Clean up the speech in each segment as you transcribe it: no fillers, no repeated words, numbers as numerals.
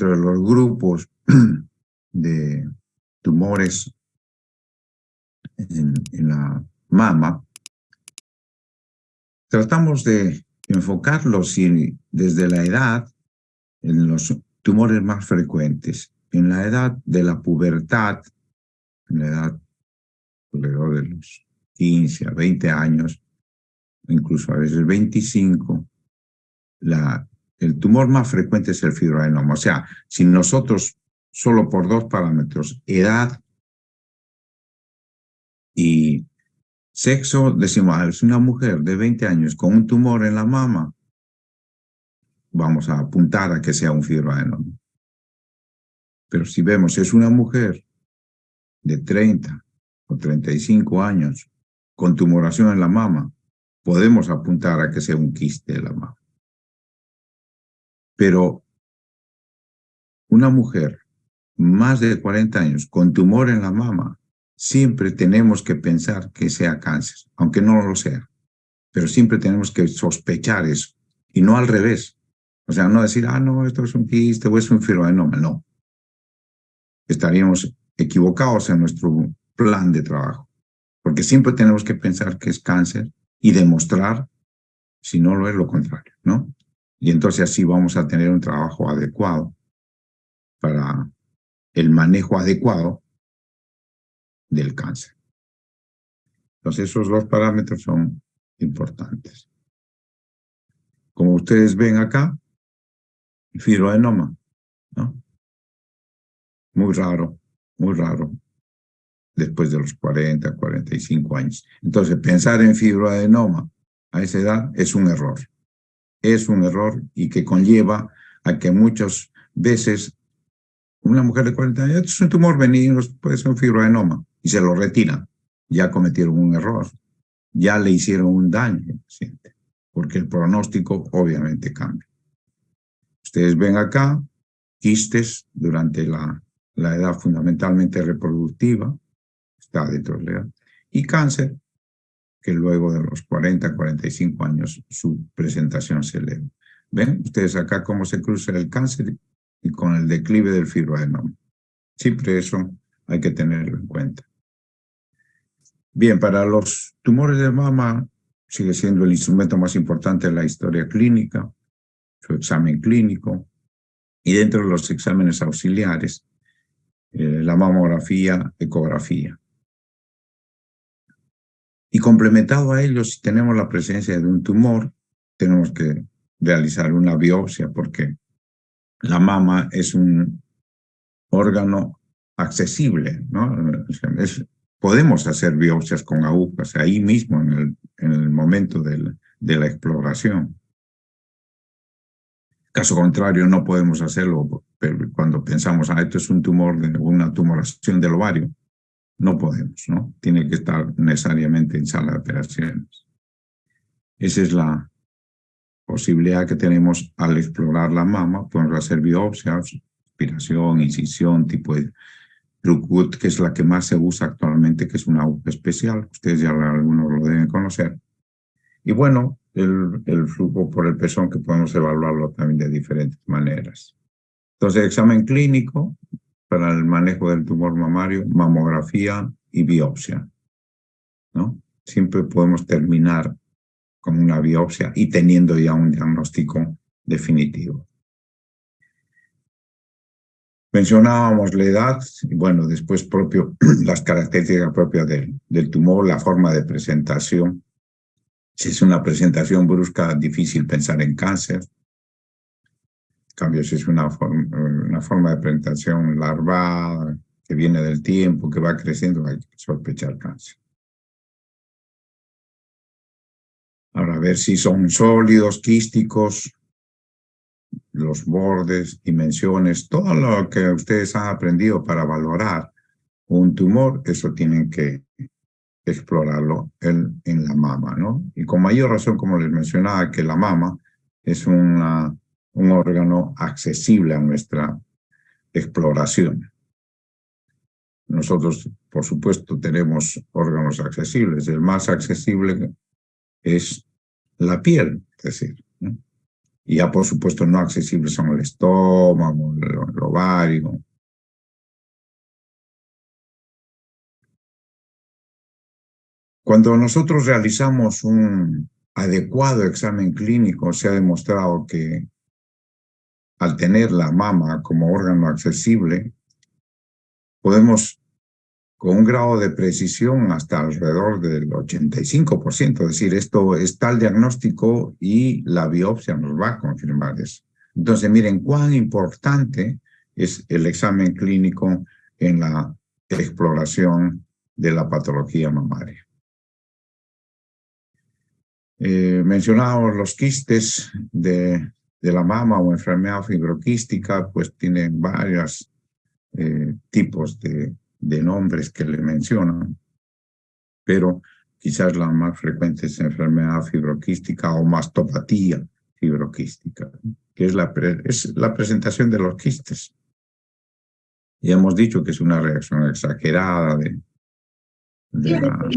entre los grupos de tumores en la mama, tratamos de enfocarlos desde la edad en los tumores más frecuentes, en la edad de la pubertad, en la edad alrededor de los 15 a 20 años, incluso a veces 25, el tumor más frecuente es el fibroadenoma. O sea, si nosotros solo por dos parámetros, edad y sexo, decimos, es una mujer de 20 años con un tumor en la mama, vamos a apuntar a que sea un fibroadenoma. Pero si vemos, es una mujer de 30 o 35 años con tumoración en la mama, podemos apuntar a que sea un quiste de la mama. Pero una mujer más de 40 años con tumor en la mama, siempre tenemos que pensar que sea cáncer, aunque no lo sea. Pero siempre tenemos que sospechar eso, y no al revés. O sea, no decir, no, esto es un quiste o es un fibroadenoma. No. Estaríamos equivocados en nuestro plan de trabajo, porque siempre tenemos que pensar que es cáncer y demostrar, si no lo es, lo contrario, ¿no? Y entonces así vamos a tener un trabajo adecuado para el manejo adecuado del cáncer. Entonces esos dos parámetros son importantes. Como ustedes ven acá, fibroadenoma, ¿no? Muy raro, después de los 40, 45 años. Entonces, pensar en fibroadenoma a esa edad es un error. Es un error y que conlleva a que muchas veces una mujer de 40 años, es un tumor benigno, puede ser un fibroadenoma, y se lo retiran. Ya cometieron un error, ya le hicieron un daño al paciente, porque el pronóstico obviamente cambia. Ustedes ven acá quistes durante la edad fundamentalmente reproductiva, está dentro de la edad, y cáncer, que luego de los 40, 45 años su presentación se eleva. ¿Ven ustedes acá cómo se cruza el cáncer y con el declive del fibroadenoma? Siempre eso hay que tenerlo en cuenta. Bien, para los tumores de mama sigue siendo el instrumento más importante de la historia clínica, su examen clínico, y dentro de los exámenes auxiliares, la mamografía, ecografía. Y complementado a ello, si tenemos la presencia de un tumor, tenemos que realizar una biopsia porque la mama es un órgano accesible, ¿no? Podemos hacer biopsias con agujas ahí mismo en el momento de la exploración. Caso contrario, no podemos hacerlo, pero cuando pensamos, esto es un tumor, una tumoración del ovario, no podemos, ¿no? Tiene que estar necesariamente en sala de operaciones. Esa es la posibilidad que tenemos al explorar la mama. Podemos hacer biopsias, aspiración, incisión, tipo de Drug-Gut, que es la que más se usa actualmente, que es una aguja especial. Ustedes ya algunos lo deben conocer. Y bueno, el flujo por el pezón, que podemos evaluarlo también de diferentes maneras. Entonces, examen clínico para el manejo del tumor mamario, mamografía y biopsia, ¿no? Siempre podemos terminar con una biopsia y teniendo ya un diagnóstico definitivo. Mencionábamos la edad, y bueno, después las características propias del tumor, la forma de presentación. Si es una presentación brusca, difícil pensar en cáncer. En cambio, si es una forma de presentación larvada, que viene del tiempo, que va creciendo, hay que sospechar cáncer. Ahora, a ver si son sólidos, quísticos, los bordes, dimensiones, todo lo que ustedes han aprendido para valorar un tumor, eso tienen que explorarlo en la mama, ¿no? Y con mayor razón, como les mencionaba, que la mama es un órgano accesible a nuestra exploración. Nosotros, por supuesto, tenemos órganos accesibles. El más accesible es la piel, es decir, ¿no? Y ya, por supuesto, no accesibles son el estómago, el ovario. Cuando nosotros realizamos un adecuado examen clínico, se ha demostrado que al tener la mama como órgano accesible, podemos con un grado de precisión hasta alrededor del 85%. Es decir, esto está el diagnóstico y la biopsia nos va a confirmar eso. Entonces, miren cuán importante es el examen clínico en la exploración de la patología mamaria. Mencionábamos los quistes de la mama o enfermedad fibroquística, pues tienen varios tipos de nombres que le mencionan, pero quizás la más frecuente es enfermedad fibroquística o mastopatía fibroquística, que es la presentación de los quistes. Ya hemos dicho que es una reacción exagerada de la...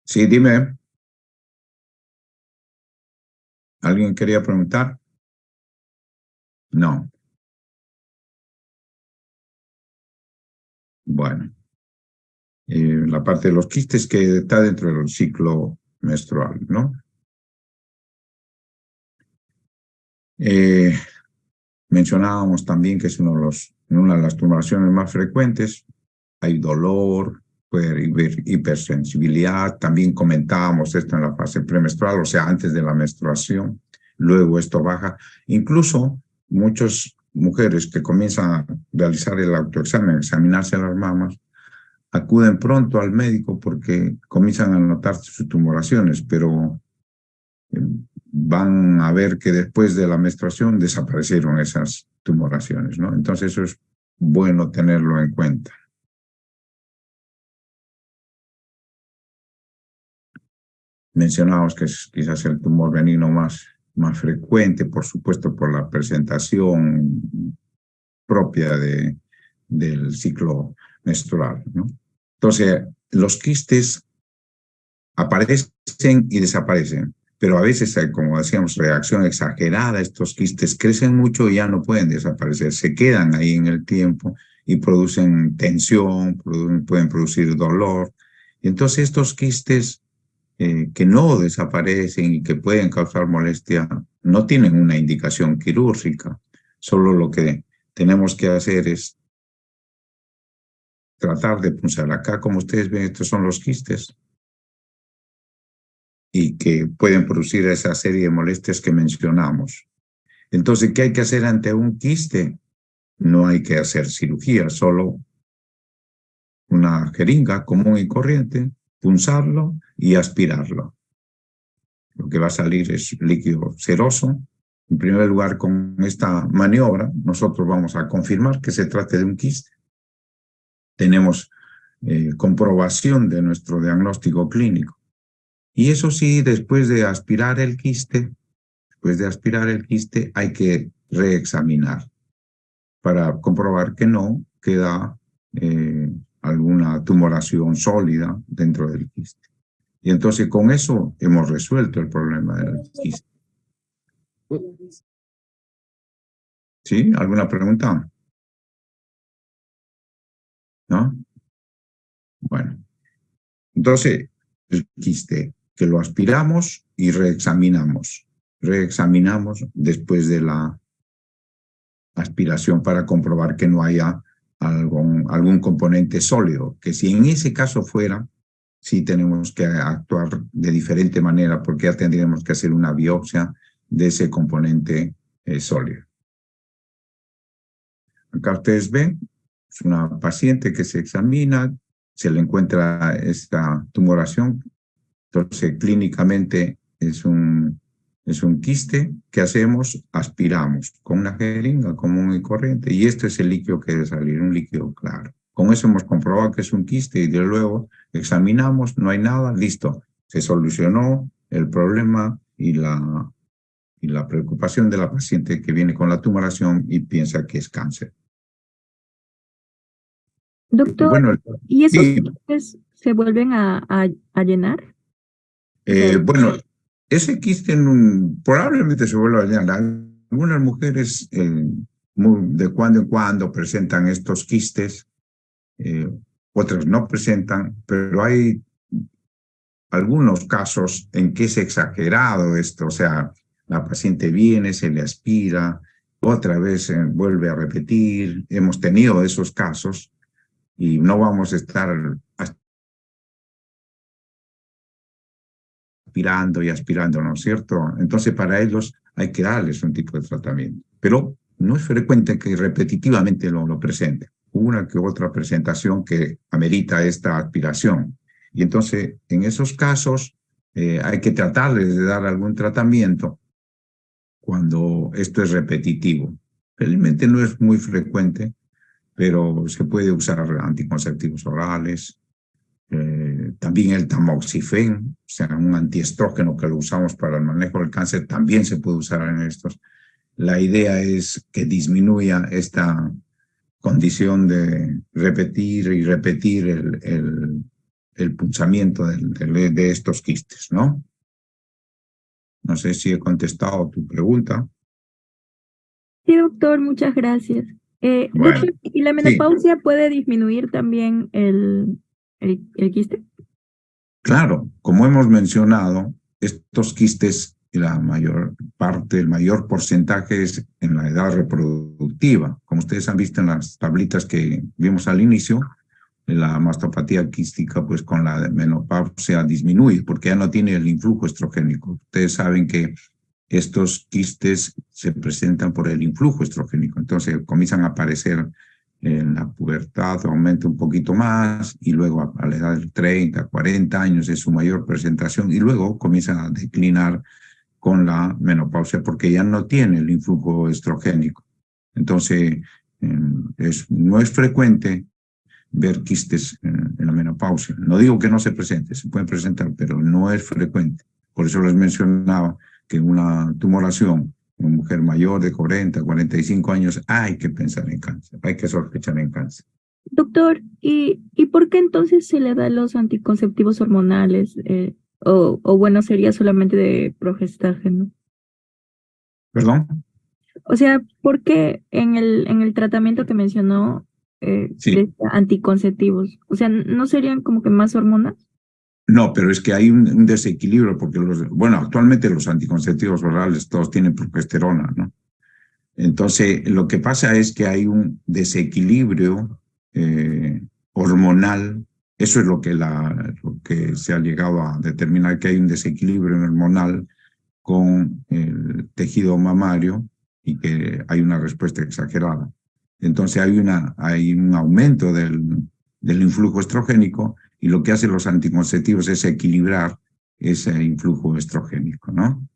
Sí, dime. ¿Alguien quería preguntar? No. Bueno. La parte de los quistes que está dentro del ciclo menstrual, ¿no? Mencionábamos también que es una de las tumoraciones más frecuentes. Hay dolor, puede haber hipersensibilidad. También comentábamos esto en la fase premenstrual, o sea, antes de la menstruación. Luego esto baja. Incluso muchas mujeres que comienzan a realizar el autoexamen, examinarse las mamas, acuden pronto al médico porque comienzan a notar sus tumoraciones, pero van a ver que después de la menstruación desaparecieron esas tumoraciones, ¿no? Entonces eso es bueno tenerlo en cuenta. Mencionamos que es quizás el tumor benigno más frecuente, por supuesto, por la presentación propia del ciclo menstrual, ¿no? Entonces, los quistes aparecen y desaparecen, pero a veces hay, como decíamos, reacción exagerada. Estos quistes crecen mucho y ya no pueden desaparecer, se quedan ahí en el tiempo y producen tensión, pueden producir dolor. Y entonces estos quistes que no desaparecen y que pueden causar molestia no tienen una indicación quirúrgica. Solo lo que tenemos que hacer es tratar de punzar. Acá, como ustedes ven, estos son los quistes y que pueden producir esa serie de molestias que mencionamos. Entonces, ¿qué hay que hacer ante un quiste? No hay que hacer cirugía, solo una jeringa común y corriente, punzarlo y aspirarlo. Lo que va a salir es líquido seroso. En primer lugar, con esta maniobra, nosotros vamos a confirmar que se trate de un quiste. Tenemos comprobación de nuestro diagnóstico clínico. Y eso sí, después de aspirar el quiste, hay que reexaminar para comprobar que no queda alguna tumoración sólida dentro del quiste. Y entonces con eso hemos resuelto el problema del quiste. ¿Sí? ¿Alguna pregunta? ¿No? Bueno, entonces el quiste, que lo aspiramos y reexaminamos. Reexaminamos después de la aspiración para comprobar que no haya algún componente sólido, que si en ese caso fuera, sí tenemos que actuar de diferente manera porque ya tendríamos que hacer una biopsia de ese componente sólido. Acá ustedes ven, es una paciente que se examina, se le encuentra esta tumoración, entonces clínicamente es un quiste. ¿Qué hacemos? Aspiramos con una jeringa común y corriente y este es el líquido que debe salir, un líquido claro. Con eso hemos comprobado que es un quiste y de luego examinamos, no hay nada, listo. Se solucionó el problema y la preocupación de la paciente que viene con la tumoración y piensa que es cáncer. Doctor, Bueno, ¿y esos sí, quistes se vuelven a llenar? bueno, ese quiste probablemente se vuelva a dañar. Algunas mujeres de cuando en cuando presentan estos quistes, otras no presentan, pero hay algunos casos en que es exagerado esto, o sea, la paciente viene, se le aspira, otra vez vuelve a repetir. Hemos tenido esos casos y no vamos a estar aspirando y aspirando, ¿no es cierto? Entonces, para ellos hay que darles un tipo de tratamiento. Pero no es frecuente que repetitivamente lo presenten. Una que otra presentación que amerita esta aspiración. Y entonces, en esos casos, hay que tratarles de dar algún tratamiento cuando esto es repetitivo. Realmente no es muy frecuente, pero se puede usar anticonceptivos orales, también el tamoxifeno, o sea, un antiestrógeno que lo usamos para el manejo del cáncer, también se puede usar en estos. La idea es que disminuya esta condición de repetir y repetir el punzamiento de estos quistes, ¿no? No sé si he contestado tu pregunta. Sí, doctor, muchas gracias. Bueno, Doctor, ¿y la sí, menopausia puede disminuir también el quiste? claro, como hemos mencionado, estos quistes, la mayor parte, el mayor porcentaje es en la edad reproductiva. Como ustedes han visto en las tablitas que vimos al inicio, la mastopatía quística, pues con la menopausia disminuye porque ya no tiene el influjo estrogénico. Ustedes saben que estos quistes se presentan por el influjo estrogénico, entonces comienzan a aparecer en la pubertad, aumenta un poquito más y luego a la edad de 30, 40 años es su mayor presentación y luego comienzan a declinar con la menopausia porque ya no tiene el influjo estrogénico. Entonces, no es frecuente ver quistes en la menopausia. No digo que no se presente, se pueden presentar, pero no es frecuente. Por eso les mencionaba que una tumoración, una mujer mayor de 40, 45 años, hay que pensar en cáncer, hay que sospechar en cáncer. Doctor, ¿y por qué entonces se le da los anticonceptivos hormonales? O bueno, sería solamente de progestágeno. ¿Perdón? O sea, ¿por qué en el tratamiento que mencionó Sí. de anticonceptivos? O sea, ¿no serían como que más hormonas? No, pero es que hay un desequilibrio porque bueno, actualmente los anticonceptivos orales todos tienen progesterona, ¿no? Entonces, lo que pasa es que hay un desequilibrio hormonal. Eso es lo que se ha llegado a determinar, que hay un desequilibrio hormonal con el tejido mamario y que hay una respuesta exagerada. Entonces, hay un aumento del influjo estrogénico y lo que hacen los anticonceptivos es equilibrar ese influjo estrogénico, ¿no?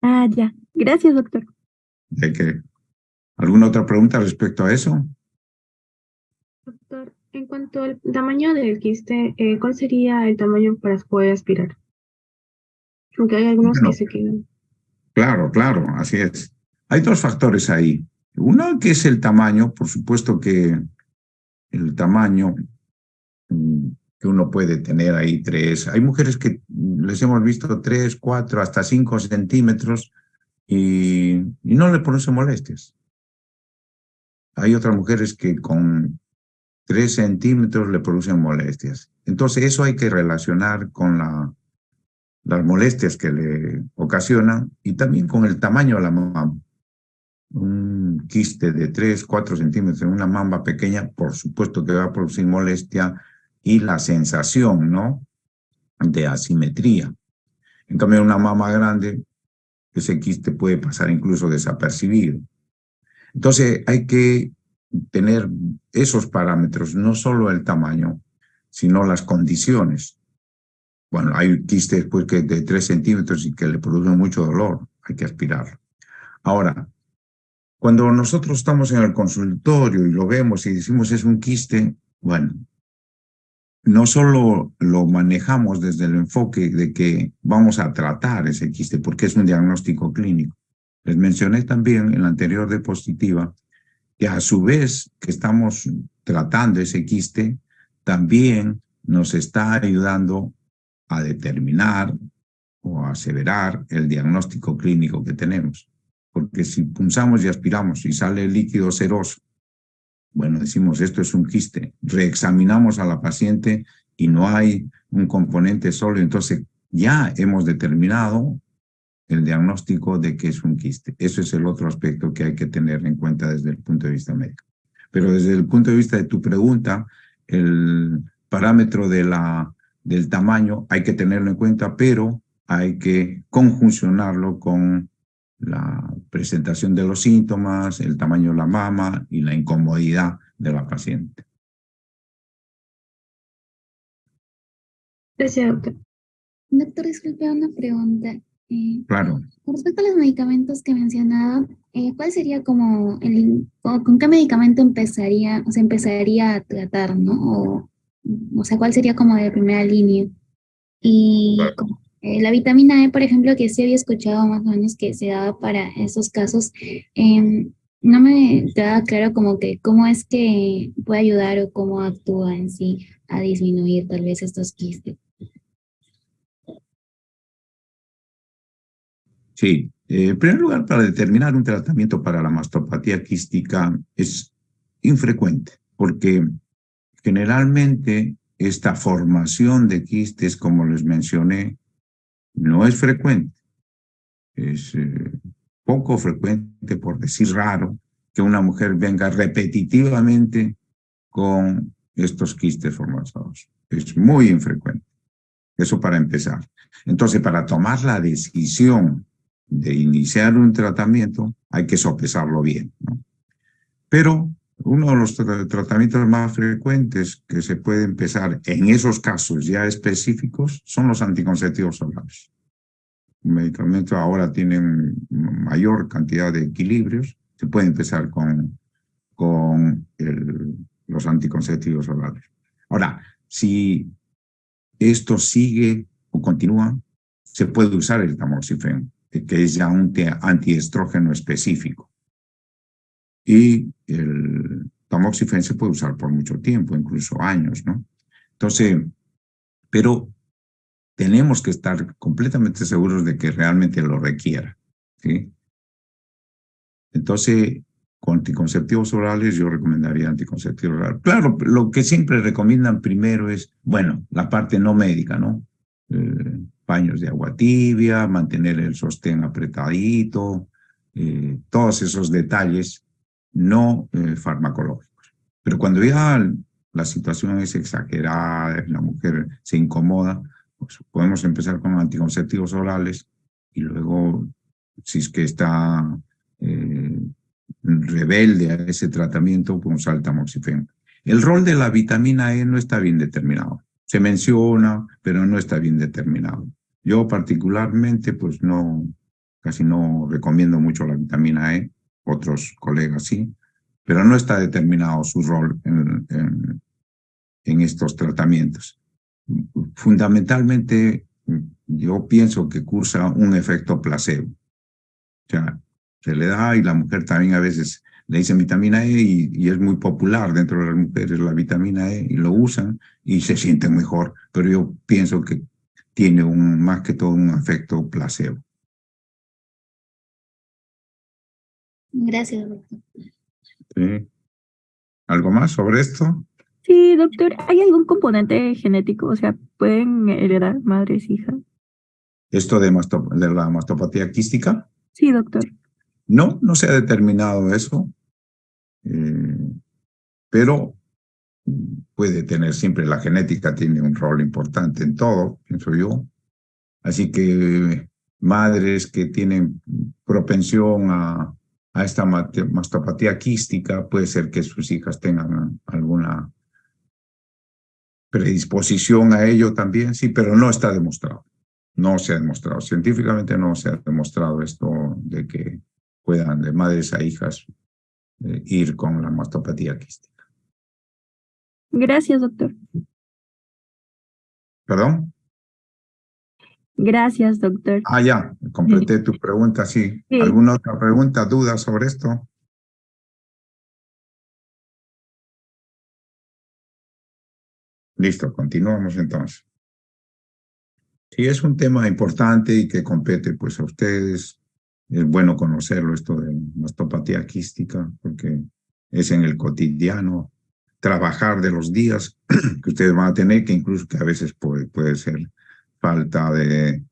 Ah, ya. Gracias, doctor. De que, ¿alguna otra pregunta respecto a eso? Doctor, en cuanto al tamaño del quiste, ¿cuál sería el tamaño para poder aspirar? Aunque hay algunos que Bueno, se quedan. claro, claro, así es. Hay dos factores ahí. Uno que es el tamaño, por supuesto que el tamaño que uno puede tener ahí hay mujeres que les hemos visto 3, 4, hasta 5 centímetros y no le producen molestias. Hay otras mujeres que con 3 centímetros le producen molestias. Entonces eso hay que relacionar con las molestias que le ocasionan y también con el tamaño de la mama. Un quiste de 3, 4 centímetros en una mamba pequeña, por supuesto que va a producir molestia y la sensación, ¿no?, de asimetría. En cambio, en una mama grande, ese quiste puede pasar incluso desapercibido. Entonces, hay que tener esos parámetros, no solo el tamaño, sino las condiciones. Bueno, hay quistes pues, que de 3 centímetros y que le producen mucho dolor, hay que aspirar. Ahora, cuando nosotros estamos en el consultorio y lo vemos y decimos es un quiste, bueno, no solo lo manejamos desde el enfoque de que vamos a tratar ese quiste, porque es un diagnóstico clínico. Les mencioné también en la anterior diapositiva que a su vez que estamos tratando ese quiste, también nos está ayudando a determinar o a aseverar el diagnóstico clínico que tenemos. Porque si punzamos y aspiramos y sale líquido seroso, bueno, decimos esto es un quiste, reexaminamos a la paciente y no hay un componente sólido, entonces ya hemos determinado el diagnóstico de que es un quiste. Eso es el otro aspecto que hay que tener en cuenta desde el punto de vista médico. Pero desde el punto de vista de tu pregunta, el parámetro del tamaño hay que tenerlo en cuenta, pero hay que conjuncionarlo con la presentación de los síntomas, el tamaño de la mama y la incomodidad de la paciente. Gracias, doctor. Doctor, disculpe una pregunta. Claro. Con respecto a los medicamentos que mencionaba, ¿cuál sería como con qué medicamento empezaría a tratar, ¿no? O sea, ¿cuál sería como de primera línea? Y la vitamina E, por ejemplo, que sí había escuchado más o menos que se daba para esos casos, no me queda claro como que cómo es que puede ayudar o cómo actúa en sí a disminuir tal vez estos quistes. Sí, en primer lugar, para determinar un tratamiento para la mastopatía quística es infrecuente, porque generalmente esta formación de quistes, como les mencioné, no es frecuente. Es poco frecuente, por decir raro, que una mujer venga repetitivamente con estos quistes formados. Es muy infrecuente. Eso para empezar. Entonces, para tomar la decisión de iniciar un tratamiento, hay que sopesarlo bien, ¿no? Pero uno de los tratamientos más frecuentes que se puede empezar en esos casos ya específicos son los anticonceptivos orales. Los medicamentos ahora tienen mayor cantidad de equilibrios. Se puede empezar con los anticonceptivos orales. Ahora, si esto sigue o continúa, se puede usar el tamoxifeno, que es ya un antiestrógeno específico. Y el tamoxifeno se puede usar por mucho tiempo, incluso años, ¿no? Entonces, pero tenemos que estar completamente seguros de que realmente lo requiera, ¿sí? Entonces, con anticonceptivos orales, yo recomendaría anticonceptivos orales. Claro, lo que siempre recomiendan primero es, bueno, la parte no médica, ¿no? Baños de agua tibia, mantener el sostén apretadito, todos esos detalles no farmacológicos. Pero cuando ya la situación es exagerada, la mujer se incomoda, pues podemos empezar con anticonceptivos orales y luego, si es que está rebelde a ese tratamiento, pues usar el tamoxifeno. El rol de la vitamina E no está bien determinado. Se menciona, pero no está bien determinado. Yo particularmente, pues no, casi no recomiendo mucho la vitamina E, otros colegas sí, pero no está determinado su rol en estos tratamientos. Fundamentalmente, yo pienso que cursa un efecto placebo. O sea, se le da y la mujer también a veces le dicen vitamina E y es muy popular dentro de las mujeres la vitamina E y lo usan y se sienten mejor, pero yo pienso que tiene más que todo un efecto placebo. Gracias, doctor. ¿Sí? ¿Algo más sobre esto? Sí, doctor, ¿hay algún componente genético? O sea, ¿pueden heredar madres, hijas? ¿Esto de la mastopatía quística? Sí, doctor. No, no se ha determinado eso, pero puede tener siempre, la genética tiene un rol importante en todo, pienso yo. Así que madres que tienen propensión a esta mastopatía quística, puede ser que sus hijas tengan alguna predisposición a ello también, sí, pero no está demostrado. No se ha demostrado. Científicamente no se ha demostrado esto de que puedan de madres a hijas ir con la mastopatía quística. Gracias, doctor. ¿Perdón? Gracias, doctor. Ah, ya, completé tu pregunta, sí. Sí. ¿Alguna otra pregunta, duda sobre esto? Listo, continuamos entonces. Sí, es un tema importante y que compete pues a ustedes. Es bueno conocerlo, esto de mastopatía quística, porque es en el cotidiano trabajar de los días que ustedes van a tener, que incluso que a veces puede ser falta de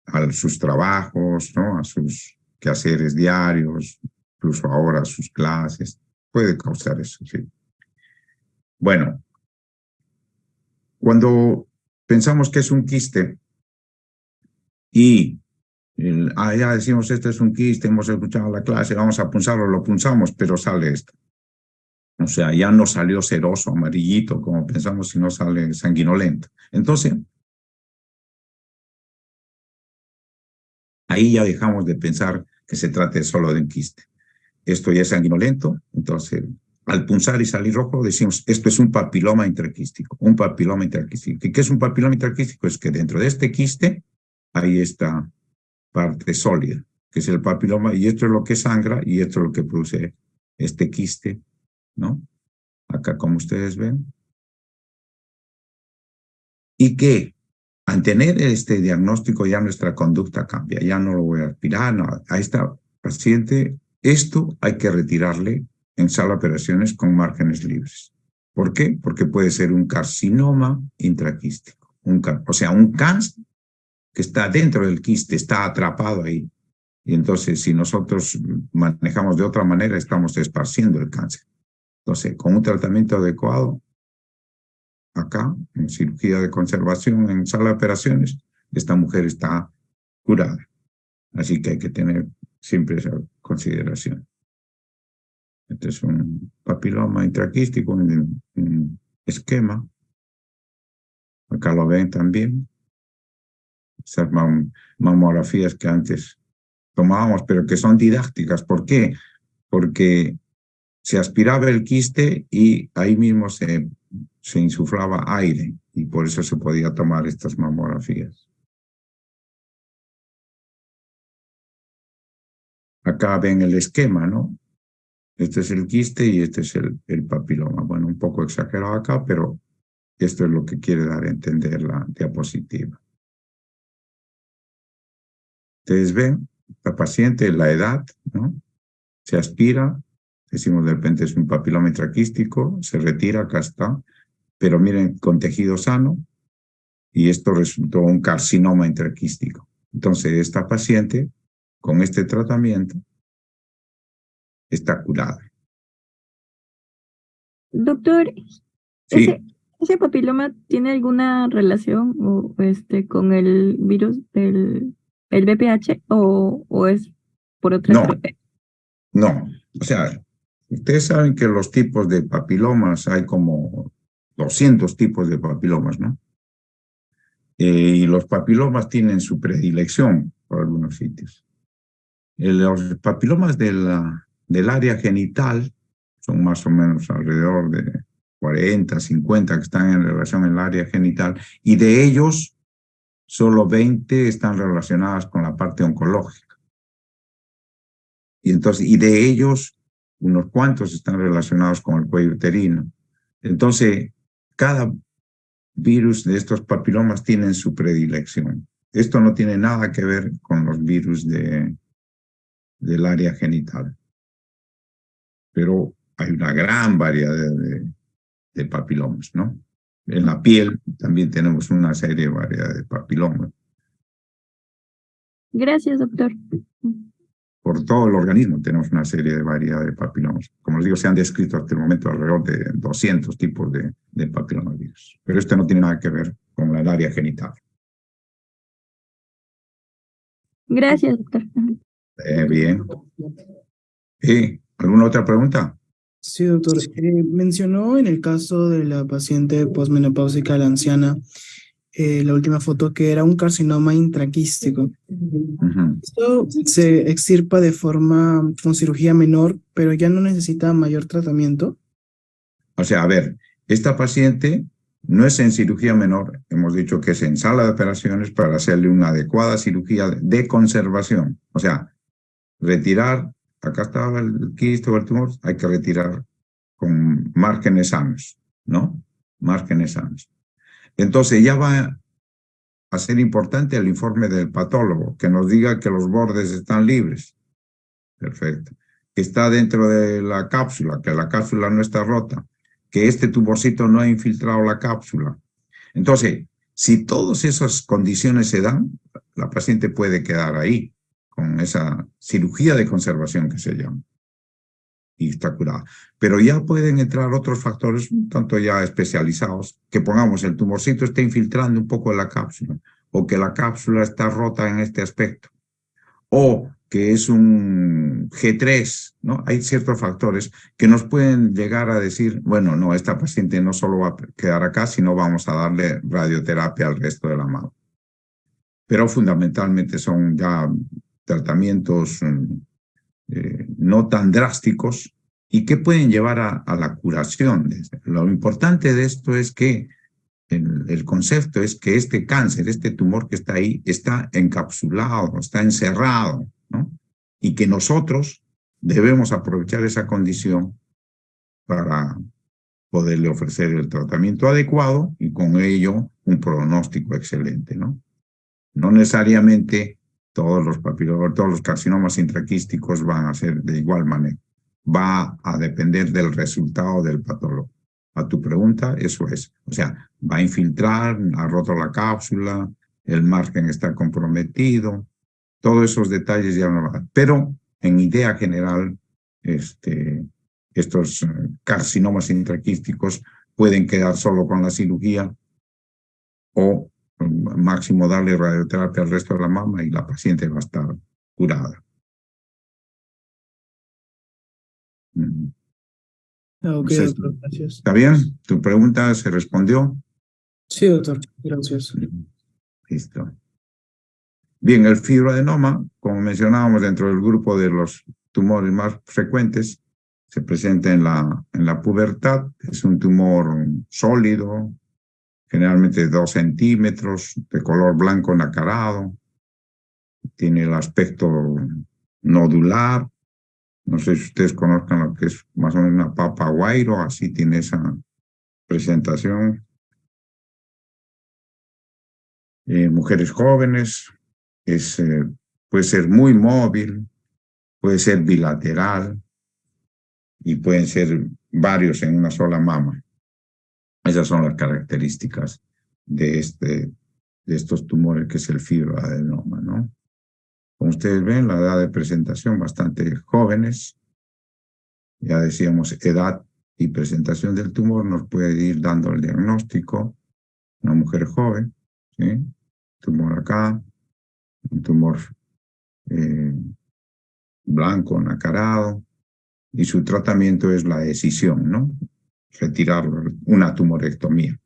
a sus trabajos, ¿no? A sus quehaceres diarios, incluso ahora a sus clases. Puede causar eso, sí. Bueno, cuando pensamos que es un quiste y ya decimos, este es un quiste, hemos escuchado la clase, vamos a punzarlo, lo punzamos, pero sale esto. O sea, ya no salió ceroso, amarillito, como pensamos, sino sale sanguinolento. Entonces, ahí ya dejamos de pensar que se trate solo de un quiste. Esto ya es sanguinolento, entonces, al punzar y salir rojo, decimos, esto es un papiloma intraquístico, un papiloma intraquístico. ¿Y qué es un papiloma intraquístico? Es que dentro de este quiste hay esta parte sólida, que es el papiloma, y esto es lo que sangra, y esto es lo que produce este quiste, ¿no? Acá, como ustedes ven. Y que al tener este diagnóstico ya nuestra conducta cambia, ya no lo voy a aspirar, no, a esta paciente esto hay que retirarle en sala de operaciones con márgenes libres. ¿Por qué? Porque puede ser un carcinoma intraquístico, o sea, un cáncer que está dentro del quiste, está atrapado ahí. Y entonces, si nosotros manejamos de otra manera, estamos esparciendo el cáncer. Entonces, con un tratamiento adecuado, acá, en cirugía de conservación, en sala de operaciones, esta mujer está curada. Así que hay que tener siempre esa consideración. Este es un papiloma intraquístico, un esquema. Acá lo ven también. Esas mamografías que antes tomábamos, pero que son didácticas. ¿Por qué? Porque se aspiraba el quiste y ahí mismo se insuflaba aire y por eso se podía tomar estas mamografías. Acá ven el esquema, ¿no? Este es el quiste y este es el papiloma. Bueno, un poco exagerado acá, pero esto es lo que quiere dar a entender la diapositiva. Ustedes ven, la paciente, la edad, ¿no? Se aspira, decimos de repente es un papiloma intraquístico, se retira, acá está, pero miren, con tejido sano, y esto resultó un carcinoma intraquístico. Entonces, esta paciente, con este tratamiento, está curada. Doctor, Sí, ¿ese papiloma tiene alguna relación con el virus del el VPH o es por otra no, no. O sea, ustedes saben que los tipos de papilomas, hay como 200 tipos de papilomas, ¿no? Y los papilomas tienen su predilección por algunos sitios. Los papilomas del área genital son más o menos alrededor de 40, 50 que están en relación al área genital, y de ellos solo 20 están relacionadas con la parte oncológica. Y de ellos, unos cuantos están relacionados con el cuello uterino. Entonces, cada virus de estos papilomas tienen su predilección. Esto no tiene nada que ver con los virus del área genital. Pero hay una gran variedad de papilomas, ¿no? En la piel también tenemos una serie de variedad de papilomas. Gracias, doctor. Por todo el organismo tenemos una serie de variedad de papilomas. Como les digo, se han descrito hasta el momento alrededor de 200 tipos de papilomavirus. Pero esto no tiene nada que ver con el área genital. Gracias, doctor. Bien. ¿Alguna otra pregunta? Sí, doctor. Mencionó en el caso de la paciente posmenopáusica, la anciana, la última foto, que era un carcinoma intraquístico. Esto se extirpa de forma con cirugía menor, pero ya no necesita mayor tratamiento. O sea, a ver, esta paciente no es en cirugía menor, hemos dicho que es en sala de operaciones para hacerle una adecuada cirugía de conservación. O sea, retirar, acá estaba el quiste o el tumor, hay que retirar con márgenes sanos, ¿no? Márgenes sanos. Entonces ya va a ser importante el informe del patólogo, que nos diga que los bordes están libres. Perfecto. Que está dentro de la cápsula, que la cápsula no está rota, que este tumorcito no ha infiltrado la cápsula. Entonces, si todas esas condiciones se dan, la paciente puede quedar ahí, con esa cirugía de conservación que se llama, y está curada. Pero ya pueden entrar otros factores, un tanto ya especializados, que pongamos el tumorcito está infiltrando un poco la cápsula, o que la cápsula está rota en este aspecto, o que es un G3, ¿no? Hay ciertos factores que nos pueden llegar a decir, bueno, no, esta paciente no solo va a quedar acá, sino vamos a darle radioterapia al resto de la mama. Pero fundamentalmente son ya tratamientos no tan drásticos y que pueden llevar a la curación. Lo importante de esto es que el concepto es que este cáncer, este tumor que está ahí, está encapsulado, está encerrado, ¿no? Y que nosotros debemos aprovechar esa condición para poderle ofrecer el tratamiento adecuado y con ello un pronóstico excelente, ¿no? No necesariamente todos los carcinomas intraquísticos van a ser de igual manera. Va a depender del resultado del patólogo. A tu pregunta, eso es. O sea, va a infiltrar, ha roto la cápsula, el margen está comprometido, todos esos detalles ya no van. Pero en idea general, estos carcinomas intraquísticos pueden quedar solo con la cirugía o máximo darle radioterapia al resto de la mama y la paciente va a estar curada. Ok, Entonces, doctor, gracias. ¿está bien? ¿Tu pregunta se respondió? Sí, doctor, gracias. Listo. Bien, el fibroadenoma, como mencionábamos dentro del grupo de los tumores más frecuentes, se presenta en la pubertad. Es un tumor sólido, generalmente 2 centímetros, de color blanco nacarado. Tiene el aspecto nodular. No sé si ustedes conozcan lo que es más o menos una papa guairo, así tiene esa presentación. Mujeres jóvenes, puede ser muy móvil, puede ser bilateral y pueden ser varios en una sola mama. Esas son las características de estos tumores que es el fibroadenoma, ¿no? Como ustedes ven, la edad de presentación bastante jóvenes. Ya decíamos, edad y presentación del tumor nos puede ir dando el diagnóstico. Una mujer joven, ¿sí? Tumor acá, un tumor blanco, nacarado, y su tratamiento es la escisión, ¿no? Retirarlo, una tumorectomía.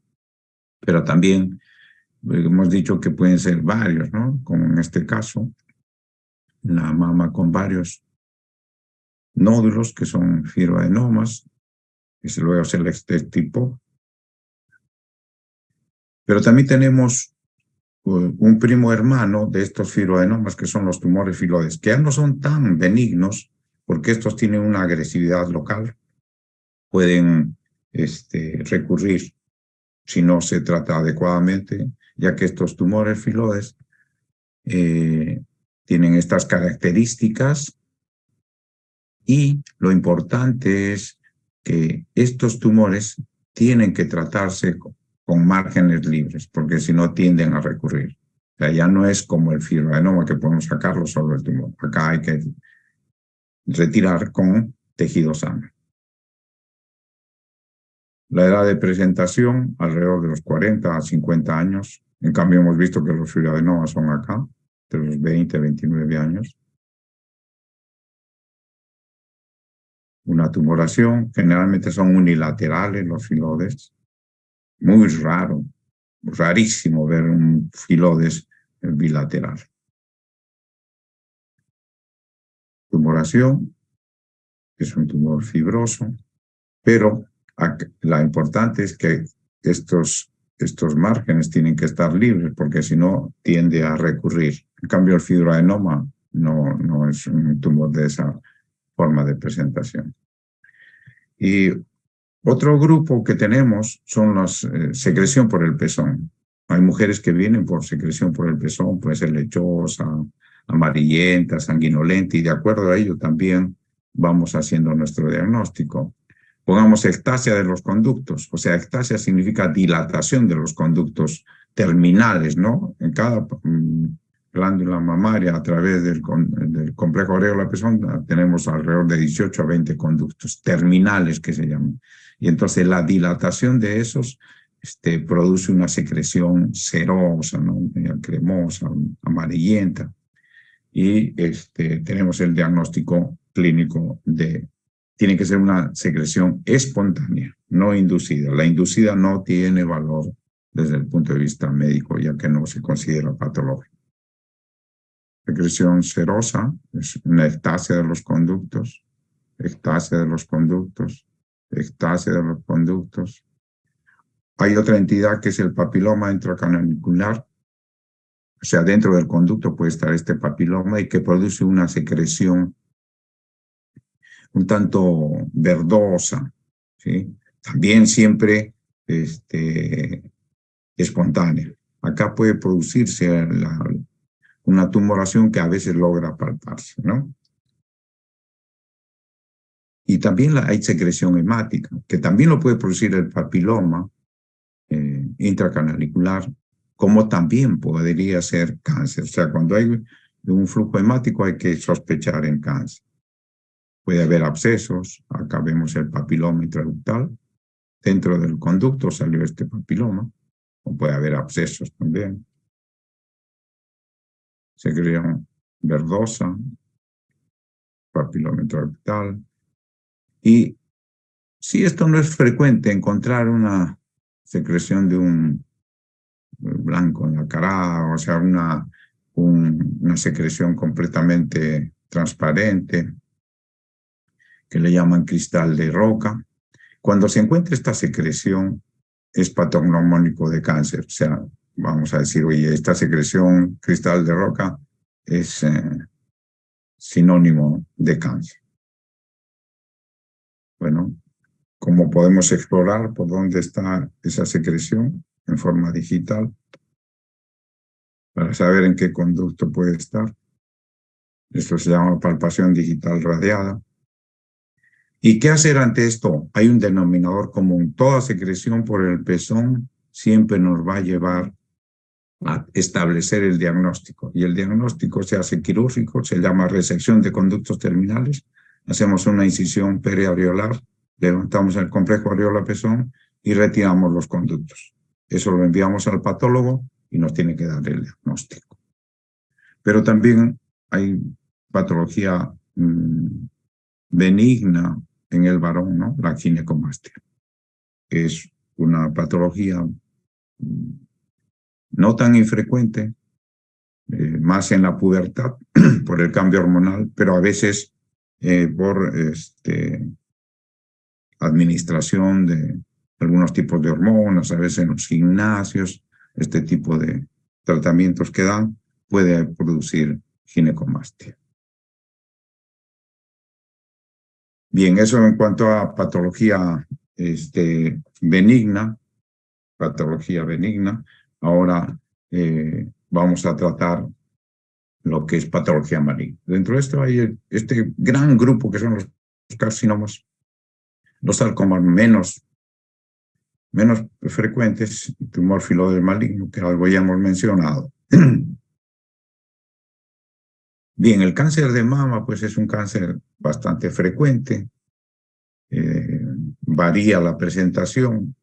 Pero también hemos dicho que pueden ser varios, ¿no? Como en este caso, la mama con varios nódulos que son fibroadenomas, que luego se les tipo. Pero también tenemos un primo hermano de estos fibroadenomas, que son los tumores filoides, que ya no son tan benignos, porque estos tienen una agresividad local. Pueden recurrir, si no se trata adecuadamente, ya que estos tumores filoides tienen estas características, y lo importante es que estos tumores tienen que tratarse con márgenes libres, porque si no tienden a recurrir. O sea, ya no es como el fibroadenoma que podemos sacarlo solo el tumor. Acá hay que retirar con tejido sano. La edad de presentación, alrededor de los 40 a 50 años. En cambio, hemos visto que los fibroadenomas son acá, de los 20 a 29 años. Una tumoración, generalmente son unilaterales los filodes. Muy raro, rarísimo ver un filodes bilateral. Tumoración, es un tumor fibroso, pero la importante es que estos márgenes tienen que estar libres, porque si no tiende a recurrir. En cambio, el fibroadenoma no es un tumor de esa forma de presentación. Y otro grupo que tenemos son la secreción por el pezón. Hay mujeres que vienen por secreción por el pezón, puede ser lechosa, amarillenta, sanguinolenta, y de acuerdo a ello también vamos haciendo nuestro diagnóstico. Pongamos ectasia de los conductos, o sea, ectasia significa dilatación de los conductos terminales, ¿no? En cada glándula mamaria a través del complejo areola-pezón tenemos alrededor de 18 a 20 conductos terminales que se llaman. Y entonces la dilatación de esos produce una secreción cerosa, ¿no? Cremosa, amarillenta. Y tenemos el diagnóstico clínico tiene que ser una secreción espontánea, no inducida. La inducida no tiene valor desde el punto de vista médico, ya que no se considera patológica. Secreción serosa es una ectasia de los conductos, ectasia de los conductos, ectasia de los conductos. Hay otra entidad que es el papiloma intracanalicular. O sea, dentro del conducto puede estar este papiloma y que produce una secreción un tanto verdosa, ¿sí? También siempre espontánea. Acá puede producirse una tumoración que a veces logra palparse, ¿no? Y también hay secreción hemática, que también lo puede producir el papiloma intracanalicular, como también podría ser cáncer. O sea, cuando hay un flujo hemático hay que sospechar en cáncer. Puede haber abscesos, acá vemos el papiloma intraductal, dentro del conducto salió este papiloma, o puede haber abscesos también. Secreción verdosa, papiloma intraductal. Y si esto no es frecuente, encontrar una secreción de un blanco en la cara, o sea, una secreción completamente transparente, que le llaman cristal de roca. Cuando se encuentra esta secreción, es patognomónico de cáncer. O sea, vamos a decir, oye, esta secreción cristal de roca es sinónimo de cáncer. Bueno, ¿cómo podemos explorar por dónde está esa secreción en forma digital? Para saber en qué conducto puede estar. Esto se llama palpación digital radiada. ¿Y qué hacer ante esto? Hay un denominador común. Toda secreción por el pezón siempre nos va a llevar a establecer el diagnóstico. Y el diagnóstico se hace quirúrgico, se llama resección de conductos terminales. Hacemos una incisión periareolar, levantamos el complejo areola-pezón y retiramos los conductos. Eso lo enviamos al patólogo y nos tiene que dar el diagnóstico. Pero también hay patología benigna en el varón, ¿no? La ginecomastia. Es una patología no tan infrecuente, más en la pubertad por el cambio hormonal, pero a veces por administración de algunos tipos de hormonas, a veces en los gimnasios, este tipo de tratamientos que dan, puede producir ginecomastia. Bien, eso en cuanto a patología benigna, patología benigna. Ahora vamos a tratar lo que es patología maligna. Dentro de esto hay este gran grupo que son los carcinomas, los sarcomas menos frecuentes, tumor filoide maligno, que algo ya hemos mencionado. Bien, el cáncer de mama pues es un cáncer bastante frecuente, varía la presentación.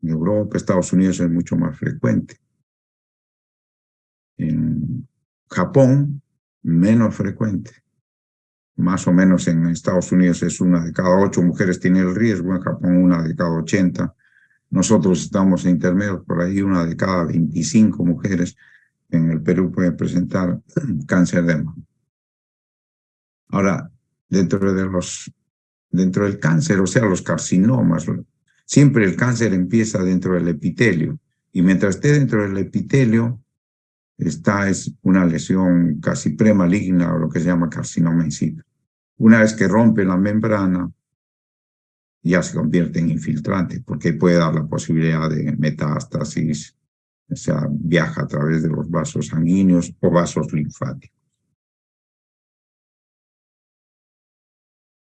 En Europa, Estados Unidos es mucho más frecuente. En Japón, menos frecuente. Más o menos en Estados Unidos es 1 de cada 8 mujeres tiene el riesgo, en Japón 1 de cada 80. Nosotros estamos intermedios, por ahí 1 de cada 25 mujeres en el Perú puede presentar cáncer de mama. Ahora, dentro del cáncer, o sea, los carcinomas, siempre el cáncer empieza dentro del epitelio, y mientras esté dentro del epitelio, esta es una lesión casi premaligna, o lo que se llama carcinoma in situ. Una vez que rompe la membrana, ya se convierte en infiltrante, porque puede dar la posibilidad de metástasis, o sea, viaja a través de los vasos sanguíneos o vasos linfáticos.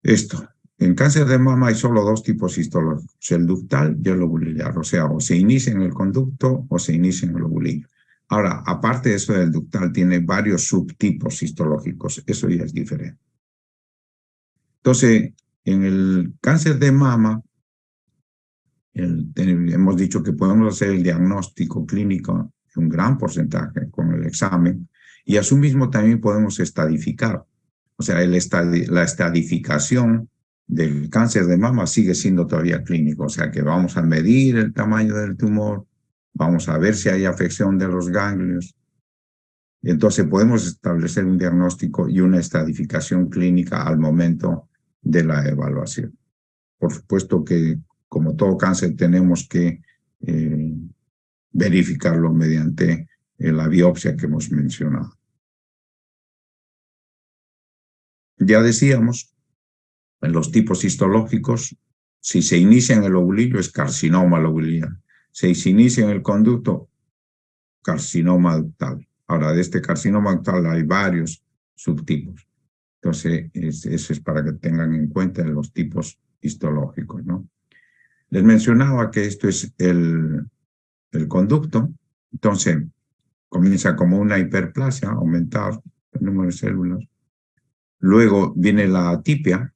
Esto, en cáncer de mama hay solo dos tipos histológicos, el ductal y el lobulillar, o sea, o se inicia en el conducto o se inicia en el lobulillo. Ahora, aparte de eso del ductal, tiene varios subtipos histológicos, eso ya es diferente. Entonces, en el cáncer de mama, hemos dicho que podemos hacer el diagnóstico clínico en un gran porcentaje con el examen, y asimismo también podemos estadificar. O sea, la estadificación del cáncer de mama sigue siendo todavía clínico. O sea, que vamos a medir el tamaño del tumor, vamos a ver si hay afección de los ganglios. Y entonces podemos establecer un diagnóstico y una estadificación clínica al momento de la evaluación. Por supuesto que, como todo cáncer, tenemos que verificarlo mediante la biopsia que hemos mencionado. Ya decíamos, en los tipos histológicos, si se inicia en el lobulillo es carcinoma lobulillar. Si se inicia en el conducto, carcinoma ductal. Ahora, de este carcinoma ductal hay varios subtipos. Entonces, eso es para que tengan en cuenta los tipos histológicos, ¿no? Les mencionaba que esto es el conducto. Entonces, comienza como una hiperplasia, aumentar el número de células. Luego viene la atipia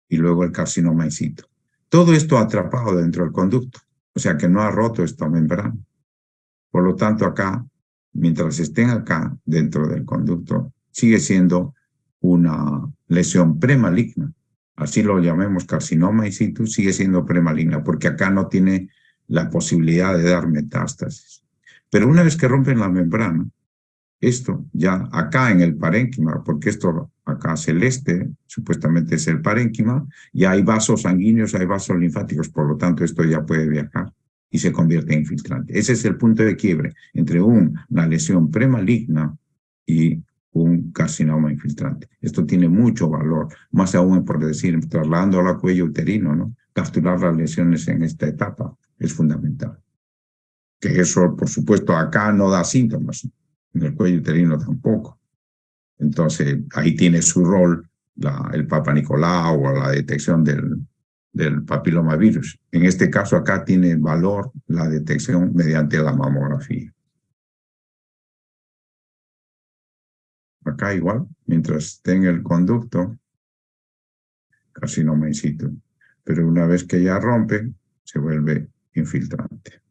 y luego el carcinoma in situ. Todo esto atrapado dentro del conducto, o sea que no ha roto esta membrana. Por lo tanto, acá, mientras estén acá dentro del conducto, sigue siendo una lesión premaligna. Así lo llamemos carcinoma in situ, sigue siendo premaligna, porque acá no tiene la posibilidad de dar metástasis. Pero una vez que rompen la membrana, esto ya acá en el parénquima, porque esto acá celeste supuestamente es el parénquima, ya hay vasos sanguíneos, hay vasos linfáticos, por lo tanto esto ya puede viajar y se convierte en infiltrante. Ese es el punto de quiebre entre una lesión premaligna y un carcinoma infiltrante. Esto tiene mucho valor, más aún por decir, trasladándolo al cuello uterino, ¿no? Capturar las lesiones en esta etapa es fundamental. Que eso, por supuesto, acá no da síntomas, en el cuello uterino tampoco. Entonces, ahí tiene su rol el Papa Nicolau o la detección del papilomavirus. En este caso, acá tiene valor la detección mediante la mamografía. Acá igual, mientras esté en el conducto, carcinoma in situ. Pero una vez que ya rompe, se vuelve infiltrante.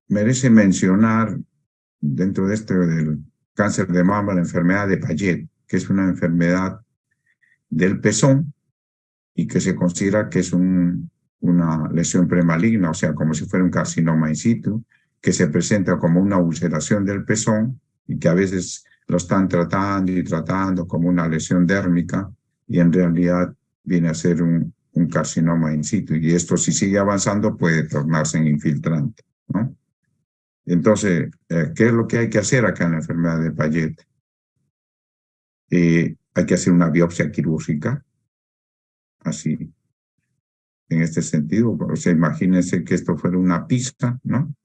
Merece mencionar, dentro de del cáncer de mama, la enfermedad de Payet, que es una enfermedad del pezón y que se considera que es una lesión premaligna, o sea, como si fuera un carcinoma in situ, que se presenta como una ulceración del pezón y que a veces lo están tratando y tratando como una lesión dérmica y en realidad viene a ser un carcinoma in situ. Y esto, si sigue avanzando, puede tornarse en infiltrante, ¿no? Entonces, ¿qué es lo que hay que hacer acá en la enfermedad de Payet? Hay que hacer una biopsia quirúrgica, así, en este sentido. O sea, imagínense que esto fuera una pizza, ¿no?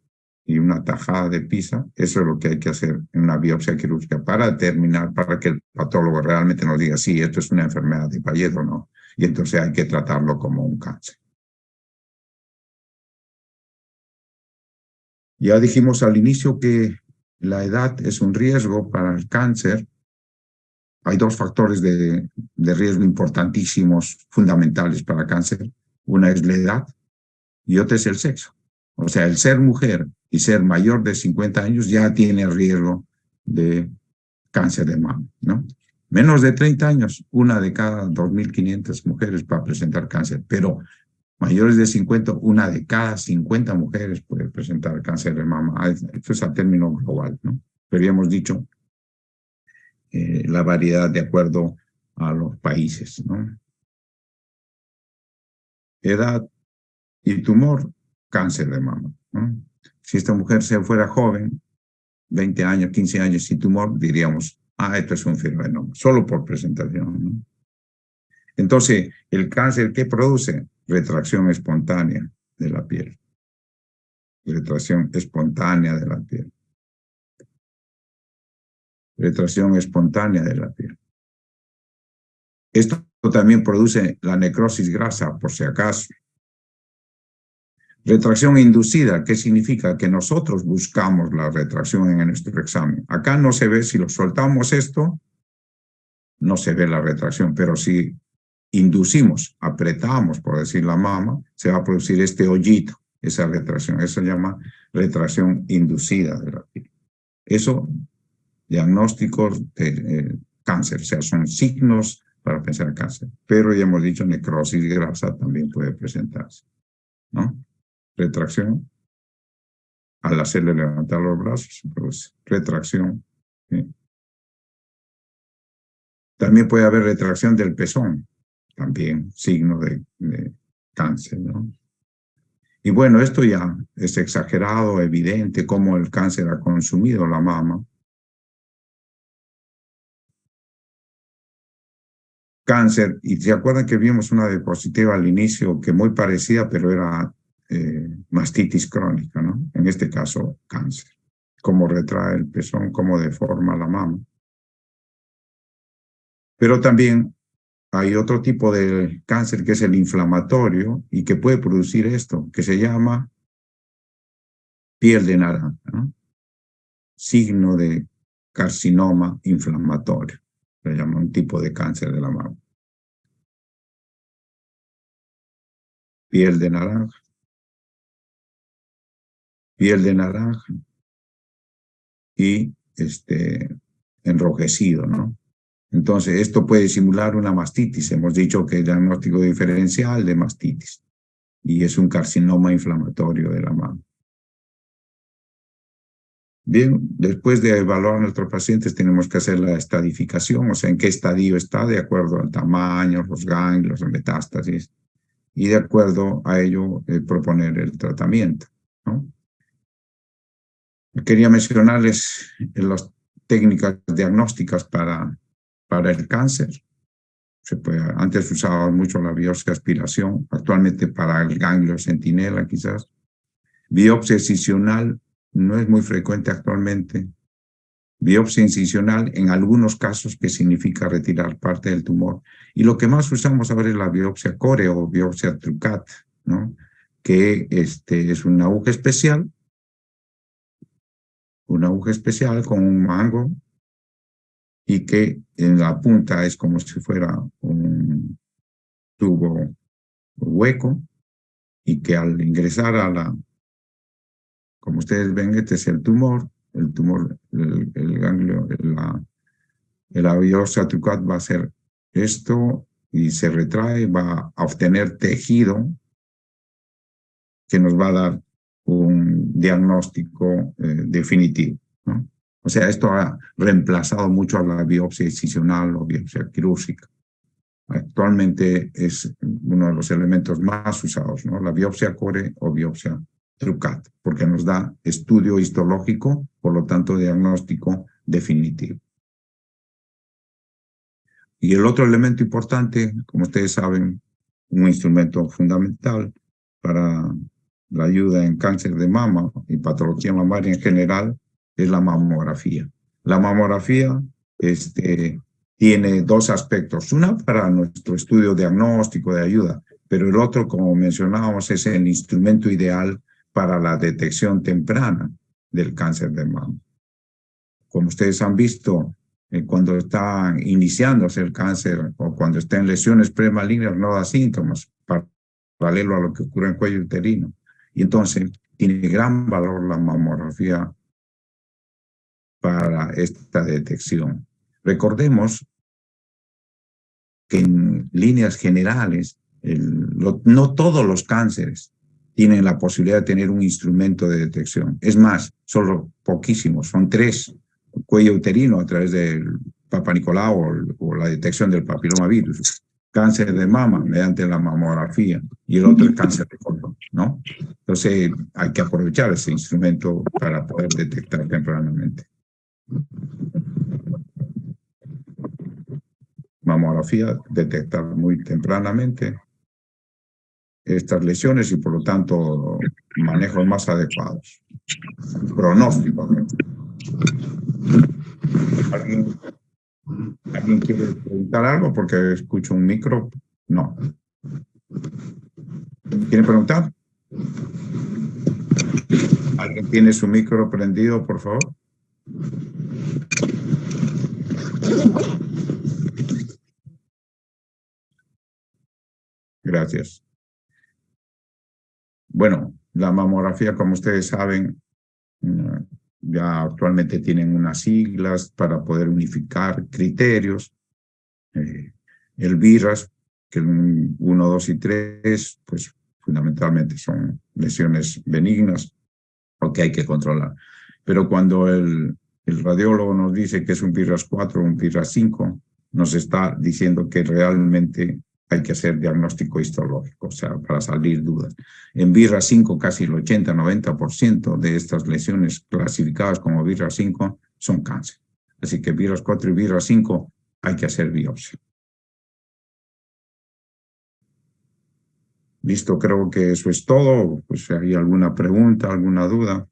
Y una tajada de pizza. Eso es lo que hay que hacer en una biopsia quirúrgica para determinar, para que el patólogo realmente nos diga si esto es una enfermedad de Payet o no. Y entonces hay que tratarlo como un cáncer. Ya dijimos al inicio que la edad es un riesgo para el cáncer. Hay dos factores de riesgo importantísimos, fundamentales para el cáncer. Una es la edad y otra es el sexo. O sea, el ser mujer y ser mayor de 50 años ya tiene riesgo de cáncer de mama, ¿no? Menos de 30 años, una de cada 2.500 mujeres va a presentar cáncer, pero mayores de 50, una de cada 50 mujeres puede presentar cáncer de mama. Esto es a término global, ¿no? Pero ya hemos dicho la variedad de acuerdo a los países, ¿no? Edad y tumor, cáncer de mama, ¿no? Si esta mujer se fuera joven, 20 años, 15 años sin tumor, diríamos, esto es un fibroadenoma, solo por presentación, ¿no? Entonces, ¿el cáncer qué produce? Retracción espontánea de la piel. Retracción espontánea de la piel. Retracción espontánea de la piel. Esto también produce la necrosis grasa, por si acaso. Retracción inducida, ¿qué significa? Que nosotros buscamos la retracción en nuestro examen. Acá no se ve, si lo soltamos esto, no se ve la retracción, pero si inducimos, apretamos, por decir la mama, se va a producir este hoyito, esa retracción. Eso se llama retracción inducida de la piel. Eso, diagnósticos de cáncer, o sea, son signos para pensar en cáncer. Pero ya hemos dicho, necrosis grasa también puede presentarse, ¿no? Retracción, al hacerle levantar los brazos, se produce retracción. ¿Sí? También puede haber retracción del pezón, también signo de cáncer, ¿no? Y bueno, esto ya es exagerado, evidente, cómo el cáncer ha consumido la mama. Cáncer, y se acuerdan que vimos una diapositiva al inicio que muy parecida, pero era mastitis crónica, ¿no? En este caso, cáncer. Cómo retrae el pezón, cómo deforma la mama. Pero también hay otro tipo de cáncer que es el inflamatorio y que puede producir esto, que se llama piel de naranja, ¿no? Signo de carcinoma inflamatorio. Se llama un tipo de cáncer de la mama. Piel de naranja. Piel de naranja y enrojecido, ¿no? Entonces, esto puede simular una mastitis. Hemos dicho que el diagnóstico diferencial de mastitis y es un carcinoma inflamatorio de la mama. Bien, después de evaluar a nuestros pacientes tenemos que hacer la estadificación, o sea, en qué estadio está de acuerdo al tamaño, los ganglios, las metástasis, y de acuerdo a ello proponer el tratamiento, ¿no? Quería mencionarles las técnicas diagnósticas para el cáncer. Antes usaba mucho la biopsia aspiración, actualmente para el ganglio centinela quizás. Biopsia incisional no es muy frecuente actualmente. Biopsia incisional en algunos casos, que significa retirar parte del tumor. Y lo que más usamos ahora es la biopsia core o biopsia Trucat, ¿no? Que es una aguja especial con un mango y que en la punta es como si fuera un tubo hueco y que al ingresar como ustedes ven, este es el tumor, el ganglio, la biopsia Trucat va a hacer esto y se retrae, va a obtener tejido que nos va a dar un diagnóstico definitivo, ¿no? O sea, esto ha reemplazado mucho a la biopsia incisional o biopsia quirúrgica. Actualmente es uno de los elementos más usados, ¿no? La biopsia core o biopsia Trucat, porque nos da estudio histológico, por lo tanto, diagnóstico definitivo. Y el otro elemento importante, como ustedes saben, un instrumento fundamental para la ayuda en cáncer de mama y patología mamaria en general, es la mamografía. La mamografía tiene dos aspectos. Una para nuestro estudio diagnóstico de ayuda, pero el otro, como mencionábamos, es el instrumento ideal para la detección temprana del cáncer de mama. Como ustedes han visto, cuando está iniciándose el cáncer o cuando está en lesiones premalignas no da síntomas, paralelo a lo que ocurre en cuello uterino. Y entonces tiene gran valor la mamografía para esta detección. Recordemos que en líneas generales, no todos los cánceres tienen la posibilidad de tener un instrumento de detección. Es más, solo poquísimos, son 3. Cuello uterino a través del Papa Nicolau o la detección del papilomavirus. Cáncer de mama mediante la mamografía y el otro es cáncer de colon, ¿no? Entonces hay que aprovechar ese instrumento para poder detectar tempranamente. mamografía, detectar muy tempranamente estas lesiones y por lo tanto manejos más adecuados. Pronóstico. ¿Alguien quiere preguntar algo? Porque escucho un micro. No. ¿Quiere preguntar? ¿Alguien tiene su micro prendido, por favor? Gracias. Bueno, la mamografía, como ustedes saben, ya actualmente tienen unas siglas para poder unificar criterios. El VIRAS, que el 1, 2 y 3, pues fundamentalmente son lesiones benignas o que hay que controlar. Pero cuando el radiólogo nos dice que es un VIRAS 4 o un VIRAS 5, nos está diciendo que realmente hay que hacer diagnóstico histológico, o sea, para salir dudas. En VIRAS 5, casi el 80-90% de estas lesiones clasificadas como VIRAS 5 son cáncer. Así que VIRAS 4 y VIRAS 5 hay que hacer biopsia. Listo, creo que eso es todo. Pues si hay alguna pregunta, alguna duda.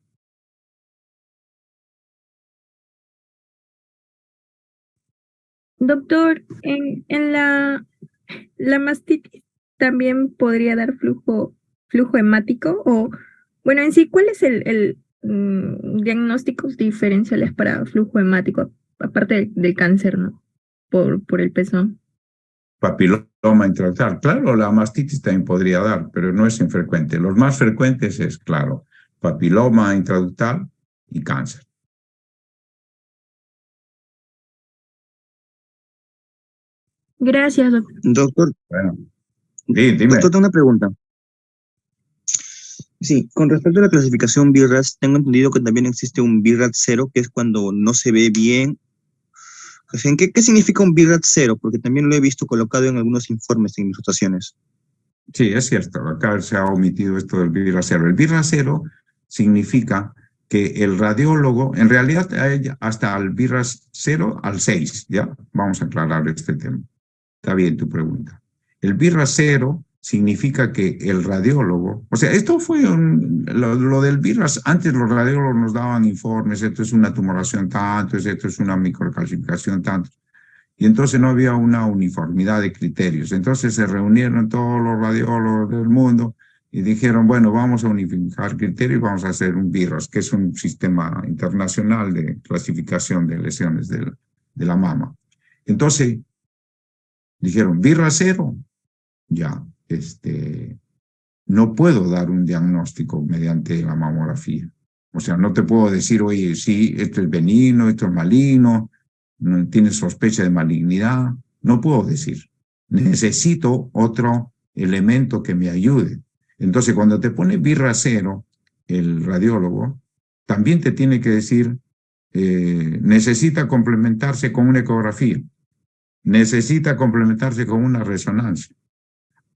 Doctor, en la mastitis también podría dar flujo hemático o, bueno, en sí, ¿cuál es el diagnósticos diferenciales para flujo hemático, aparte del cáncer, ¿no? Por el pezón. Papiloma intraductal. Claro, la mastitis también podría dar, pero no es infrecuente. Los más frecuentes es, claro, papiloma intraductal y cáncer. Gracias, doctor. Doctor, Bueno, dime. doctor, tengo una pregunta. Sí, con respecto a la clasificación BIRAS, tengo entendido que también existe un BIRAS 0, que es cuando no se ve bien. O sea, ¿qué significa un BIRAS 0? Porque también lo he visto colocado en algunos informes en mis rotaciones. Sí, es cierto. Acá se ha omitido esto del BIRAS 0. El BIRAS 0 significa que el radiólogo, en realidad hay hasta el BIRAS 0 al 6, ¿ya? Vamos a aclarar este tema. Está bien tu pregunta. El BIRAS 0 significa que el radiólogo, o sea, esto fue lo del BIRAS, antes los radiólogos nos daban informes, esto es una tumoración tanto, esto es una microcalcificación tanto, y entonces no había una uniformidad de criterios. Entonces se reunieron todos los radiólogos del mundo y dijeron, bueno, vamos a unificar criterios y vamos a hacer un BIRAS, que es un sistema internacional de clasificación de lesiones de la mama. Entonces dijeron, BIRAS 0, ya, no puedo dar un diagnóstico mediante la mamografía. O sea, no te puedo decir, oye, sí, esto es benigno, esto es maligno, no tienes sospecha de malignidad. No puedo decir. Necesito otro elemento que me ayude. Entonces, cuando te pone BIRAS 0, el radiólogo también te tiene que decir, necesita complementarse con una ecografía, necesita complementarse con una resonancia,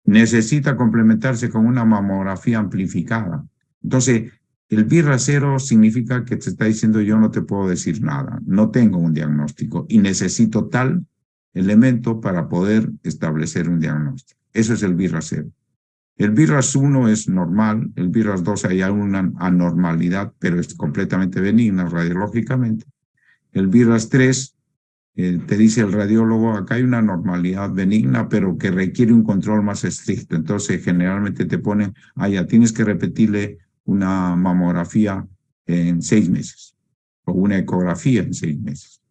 necesita complementarse con una mamografía amplificada. Entonces, el BIRAS 0 significa que te está diciendo yo no te puedo decir nada, no tengo un diagnóstico y necesito tal elemento para poder establecer un diagnóstico. Eso es el BIRAS 0. El BIRAS 1 es normal, el BIRAS 2 hay una anormalidad, pero es completamente benigna radiológicamente. El BIRAS 3 te dice el radiólogo, acá hay una normalidad benigna, pero que requiere un control más estricto. Entonces, generalmente te ponen, ya tienes que repetirle una mamografía en 6 meses o una ecografía en 6 meses.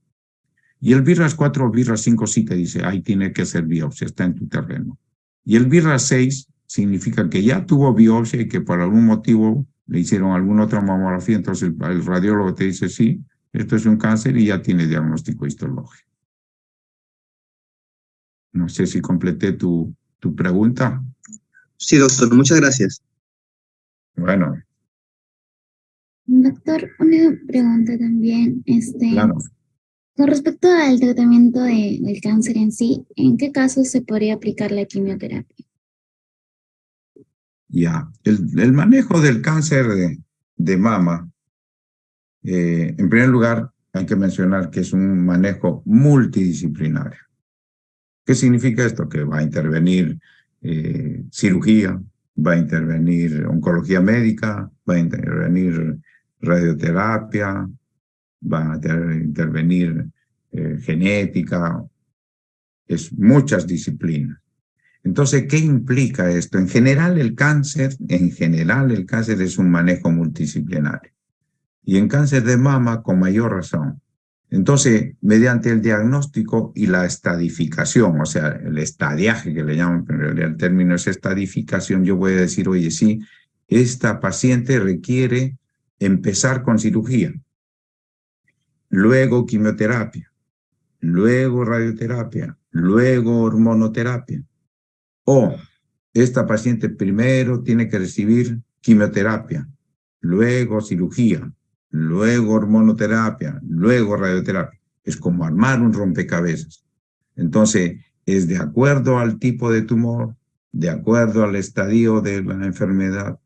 Y el BIRAS 4 o BIRAS 5 sí te dice, ahí tiene que hacer biopsia, está en tu terreno. Y el BIRAS 6 significa que ya tuvo biopsia y que por algún motivo le hicieron alguna otra mamografía, entonces el radiólogo te dice, sí, esto es un cáncer y ya tiene diagnóstico histológico. No sé si completé tu pregunta. Sí, doctor, muchas gracias. Bueno. Doctor, una pregunta también. Claro. Con respecto al tratamiento del cáncer en sí, ¿en qué casos se podría aplicar la quimioterapia? Ya, el manejo del cáncer de mama, en primer lugar, hay que mencionar que es un manejo multidisciplinario, ¿Qué significa esto? Que va a intervenir cirugía, va a intervenir oncología médica, va a intervenir radioterapia, va a intervenir genética, es muchas disciplinas. Entonces, ¿qué implica esto? En general el cáncer es un manejo multidisciplinario. Y en cáncer de mama, con mayor razón. Entonces, mediante el diagnóstico y la estadificación, o sea, el estadiaje que le llaman, pero en realidad el término es estadificación, yo voy a decir, oye, sí, esta paciente requiere empezar con cirugía, luego quimioterapia, luego radioterapia, luego hormonoterapia. O esta paciente primero tiene que recibir quimioterapia, luego cirugía, luego hormonoterapia, luego radioterapia. Es como armar un rompecabezas. Entonces, es de acuerdo al tipo de tumor, de acuerdo al estadio de la enfermedad,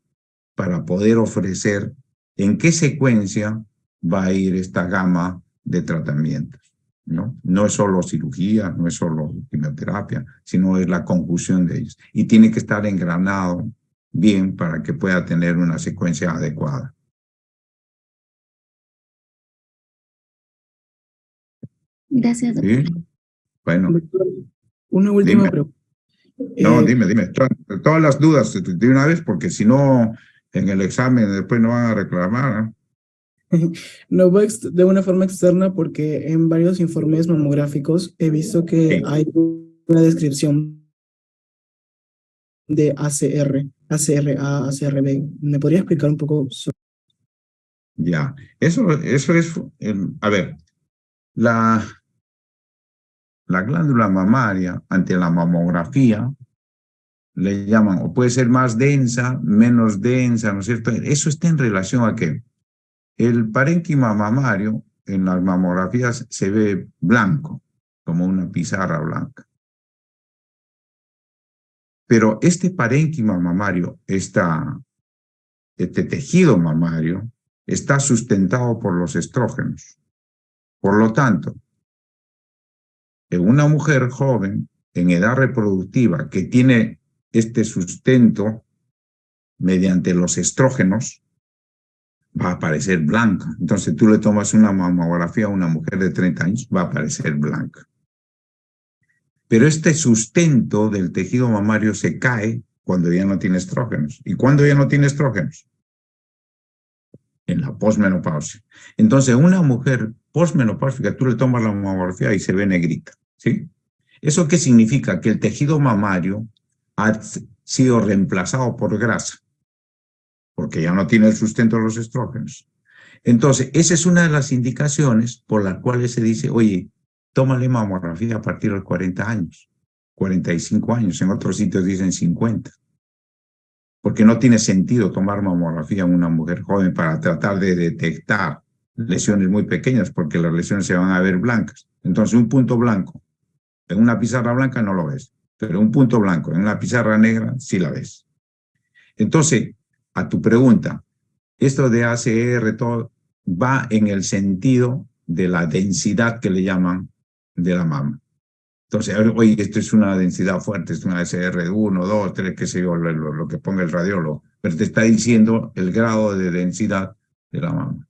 para poder ofrecer en qué secuencia va a ir esta gama de tratamientos. No es solo cirugía, no es solo quimioterapia, sino es la conjunción de ellos. Y tiene que estar engranado bien para que pueda tener una secuencia adecuada. Gracias, doctor. ¿Sí? Bueno, Doctor, una última dime. pregunta. No, dime. Todas las dudas de una vez, porque si no, en el examen después no van a reclamar. No voy de una forma externa porque en varios informes mamográficos he visto que Sí. hay una descripción de ACR, ACRA, ACRB. ¿Me podría explicar un poco sobre? Ya, eso es, a ver, la glándula mamaria ante la mamografía le llaman, o puede ser más densa, menos densa, ¿no es cierto? Eso está en relación a que el parénquima mamario en las mamografías se ve blanco, como una pizarra blanca. Pero este parénquima mamario, este tejido mamario, está sustentado por los estrógenos. Por lo tanto, en una mujer joven, en edad reproductiva, que tiene este sustento mediante los estrógenos, va a aparecer blanca. Entonces tú le tomas una mamografía a una mujer de 30 años, va a aparecer blanca. Pero este sustento del tejido mamario se cae cuando ya no tiene estrógenos. ¿Y cuándo ya no tiene estrógenos? En la posmenopausia. Entonces, una mujer posmenopáusica, tú le tomas la mamografía y se ve negrita, ¿sí? ¿Eso qué significa? Que el tejido mamario ha sido reemplazado por grasa, porque ya no tiene el sustento de los estrógenos. Entonces, esa es una de las indicaciones por las cuales se dice, oye, tómale mamografía a partir de los 40 años, 45 años, en otros sitios dicen 50. Porque no tiene sentido tomar mamografía en una mujer joven para tratar de detectar lesiones muy pequeñas, porque las lesiones se van a ver blancas. Entonces, un punto blanco en una pizarra blanca no lo ves, pero un punto blanco en una pizarra negra sí la ves. Entonces, a tu pregunta, esto de ACR todo va en el sentido de la densidad que le llaman de la mama. Entonces, oye, esto es una densidad fuerte, es una ACR 1, 2, 3, qué sé yo, lo que ponga el radiólogo, pero te está diciendo el grado de densidad de la mama.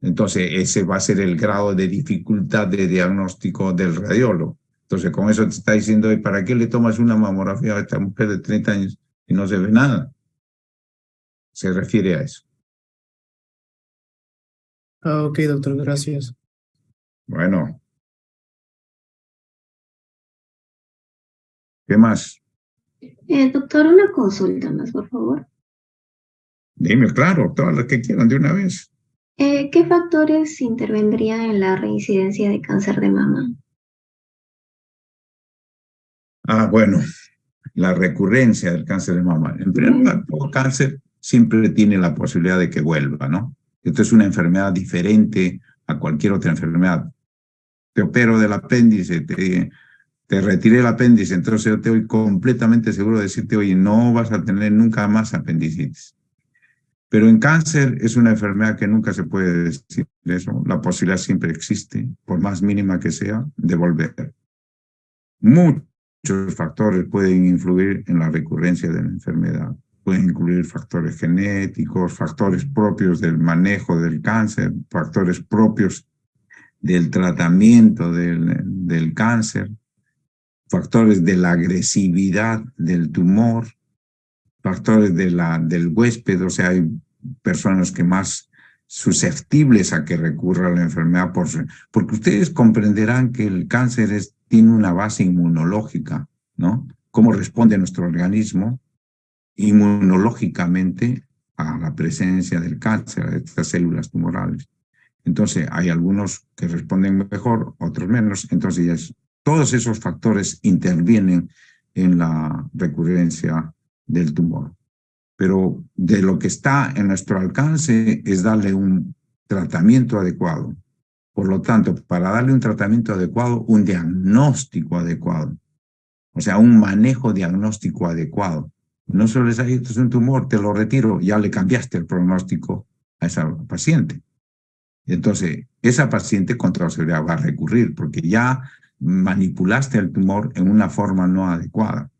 Entonces, ese va a ser el grado de dificultad de diagnóstico del radiólogo. Entonces, con eso te está diciendo, ¿para qué le tomas una mamografía a esta mujer de 30 años y no se ve nada? Se refiere a eso. Ok, doctor, gracias. Bueno. ¿Qué más? Doctor, una consulta más, por favor. Dime, claro, todas las que quieran de una vez. ¿Qué factores intervendrían en la reincidencia de cáncer de mama? Bueno, la recurrencia del cáncer de mama. En primer lugar, todo cáncer siempre tiene la posibilidad de que vuelva, ¿no? Esto es una enfermedad diferente a cualquier otra enfermedad. Te opero del apéndice, te retiré el apéndice, entonces yo te doy completamente seguro de decirte, oye, no vas a tener nunca más apendicitis. Pero en cáncer es una enfermedad que nunca se puede decir eso. La posibilidad siempre existe, por más mínima que sea, de volver. muchos factores pueden influir en la recurrencia de la enfermedad. Pueden incluir factores genéticos, factores propios del manejo del cáncer, factores propios del tratamiento del cáncer, factores de la agresividad del tumor, factores del huésped, o sea, hay personas que más susceptibles a que recurra a la enfermedad, porque ustedes comprenderán que el cáncer tiene una base inmunológica, ¿no? Cómo responde nuestro organismo inmunológicamente a la presencia del cáncer, a estas células tumorales. Entonces, hay algunos que responden mejor, otros menos. Entonces, todos esos factores intervienen en la recurrencia del tumor. Pero de lo que está en nuestro alcance es darle un tratamiento adecuado. Por lo tanto, para darle un tratamiento adecuado, un diagnóstico adecuado. O sea, un manejo diagnóstico adecuado. No solo es ahí, esto es un tumor, te lo retiro, ya le cambiaste el pronóstico a esa paciente. Entonces, esa paciente con toda seguridad va a recurrir porque ya manipulaste el tumor en una forma no adecuada.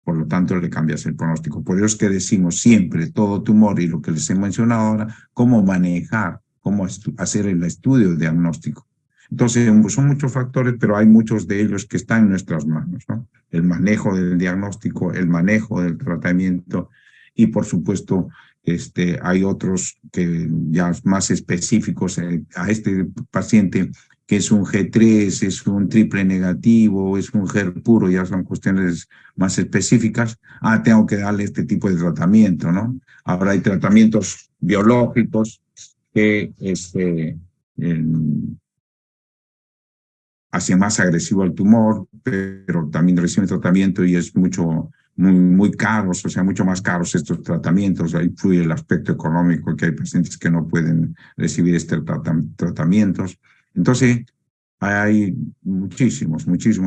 Por lo tanto, le cambias el pronóstico. Por eso es que decimos siempre, todo tumor y lo que les he mencionado ahora, cómo manejar, cómo hacer el estudio diagnóstico. Entonces, son muchos factores, pero hay muchos de ellos que están en nuestras manos, ¿no? El manejo del diagnóstico, el manejo del tratamiento y, por supuesto, hay otros que ya más específicos a este paciente, que es un G3, es un triple negativo, es un HER puro, ya son cuestiones más específicas. Tengo que darle este tipo de tratamiento, ¿no? Ahora hay tratamientos biológicos que hacen más agresivo al tumor, pero también reciben tratamiento y es muy caros, o sea, mucho más caros estos tratamientos. Ahí influye el aspecto económico, que hay pacientes que no pueden recibir estos tratamientos. Entonces, hay muchísimos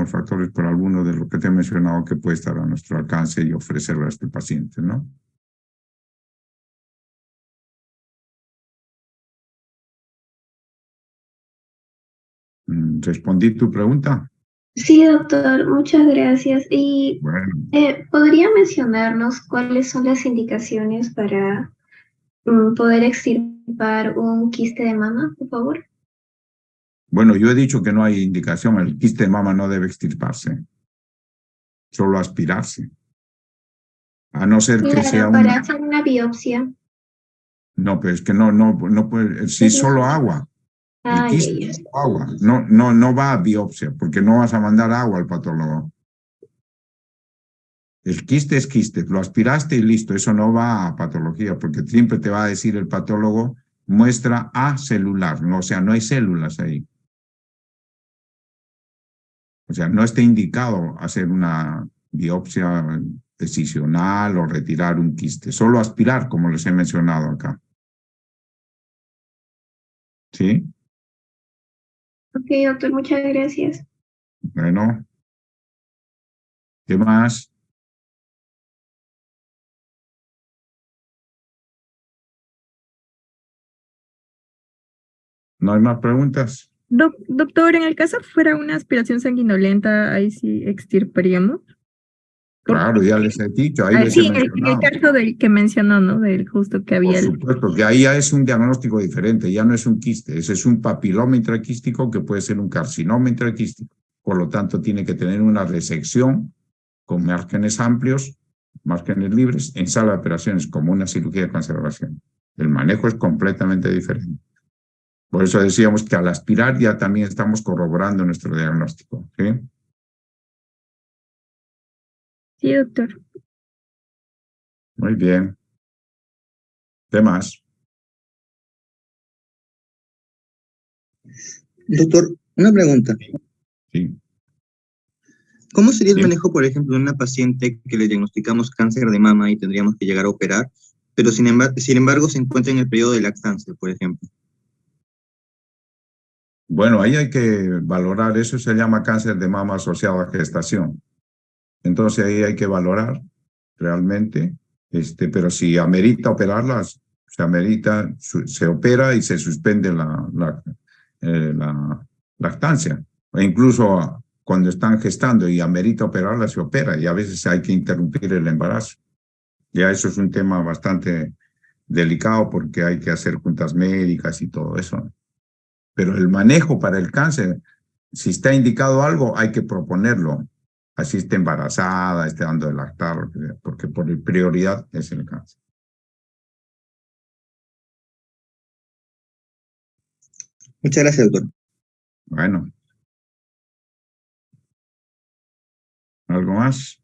factores, pero algunos de los que te he mencionado que puede estar a nuestro alcance y ofrecerlo a este paciente, ¿no? ¿Respondí tu pregunta? Sí, doctor, muchas gracias. Y Bueno. ¿podría mencionarnos cuáles son las indicaciones para poder extirpar un quiste de mama, por favor? Bueno, yo he dicho que no hay indicación. El quiste de mama no debe extirparse, solo aspirarse. A no ser que sea Para hacer una biopsia. No, pero es que no puede. Si solo agua. El quiste Ya. es agua. No va a biopsia, porque no vas a mandar agua al patólogo. El quiste es quiste. Lo aspiraste y listo. Eso no va a patología, porque siempre te va a decir el patólogo, muestra acelular. No, o sea, no hay células ahí. O sea, no está indicado hacer una biopsia decisional o retirar un quiste. Solo aspirar, como les he mencionado acá. ¿Sí? Ok, doctor, muchas gracias. Bueno. ¿Qué más? ¿No hay más preguntas? Doctor, en el caso fuera una aspiración sanguinolenta, ahí sí extirparíamos. Claro, ya les he dicho, ahí les he Sí, en el mencionado. caso del que mencionó, ¿no? Del justo que había. Por supuesto, que ahí ya es un diagnóstico diferente, ya no es un quiste, ese es un papiloma intraquístico que puede ser un carcinoma intraquístico. Por lo tanto, tiene que tener una resección con márgenes amplios, márgenes libres, en sala de operaciones, como una cirugía de conservación. El manejo es completamente diferente. Por eso decíamos que al aspirar ya también estamos corroborando nuestro diagnóstico. ¿Sí? Sí, doctor. Muy bien. ¿Qué más? Doctor, una pregunta. Sí. ¿Cómo sería el Sí. manejo, por ejemplo, de una paciente que le diagnosticamos cáncer de mama y tendríamos que llegar a operar, pero sin embargo se encuentra en el periodo de lactancia, por ejemplo? Bueno, ahí hay que valorar, eso se llama cáncer de mama asociado a gestación. Entonces ahí hay que valorar realmente, pero si amerita operarlas, se amerita, se opera y se suspende la lactancia. E incluso cuando están gestando y amerita operarla, se opera, y a veces hay que interrumpir el embarazo. Ya eso es un tema bastante delicado porque hay que hacer juntas médicas y todo eso. Pero el manejo para el cáncer, si está indicado algo, hay que proponerlo. Así esté embarazada, esté dando de lactar, porque por prioridad es el cáncer. Muchas gracias, doctor. Bueno. ¿Algo más?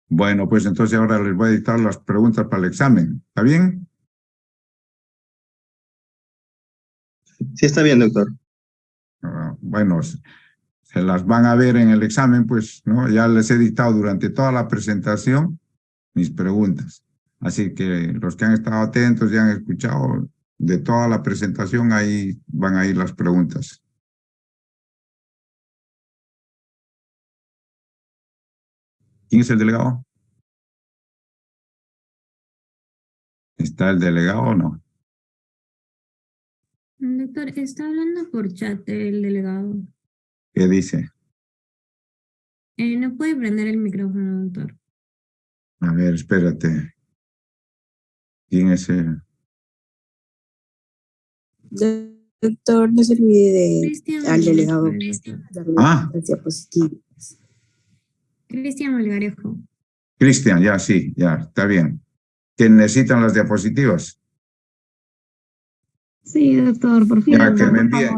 Bueno, pues entonces ahora les voy a dictar las preguntas para el examen. ¿Está bien? Sí, está bien, doctor. Bueno, se las van a ver en el examen, pues, ¿no? Ya les he dictado durante toda la presentación mis preguntas. Así que los que han estado atentos y han escuchado de toda la presentación, ahí van a ir las preguntas. ¿Quién es el delegado? ¿Está el delegado o no? Doctor, está hablando por chat el delegado. ¿Qué dice? No puede prender el micrófono, doctor. A ver, espérate. ¿Quién es el? Doctor, no se olvide Cristian al delegado Melgarejo. darle las diapositivas. Cristian Melgarejo. Cristian, ya sí, ya, está bien. ¿Que necesitan las diapositivas? Sí, doctor, por fin. Ya que me envíe,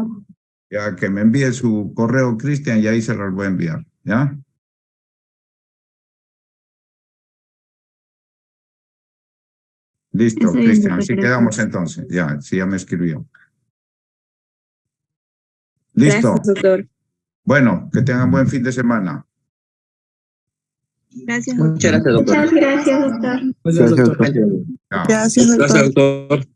ya que me envíe su correo, Cristian, y ahí se los voy a enviar, ¿ya? Listo, Cristian, así quedamos entonces. Ya, sí, ya me escribió. Listo. Gracias, doctor. Bueno, que tengan buen fin de semana. Gracias, Muchas gracias, doctor. Muchas gracias, doctor. Gracias, doctor. Chao. Gracias, doctor. Gracias, doctor.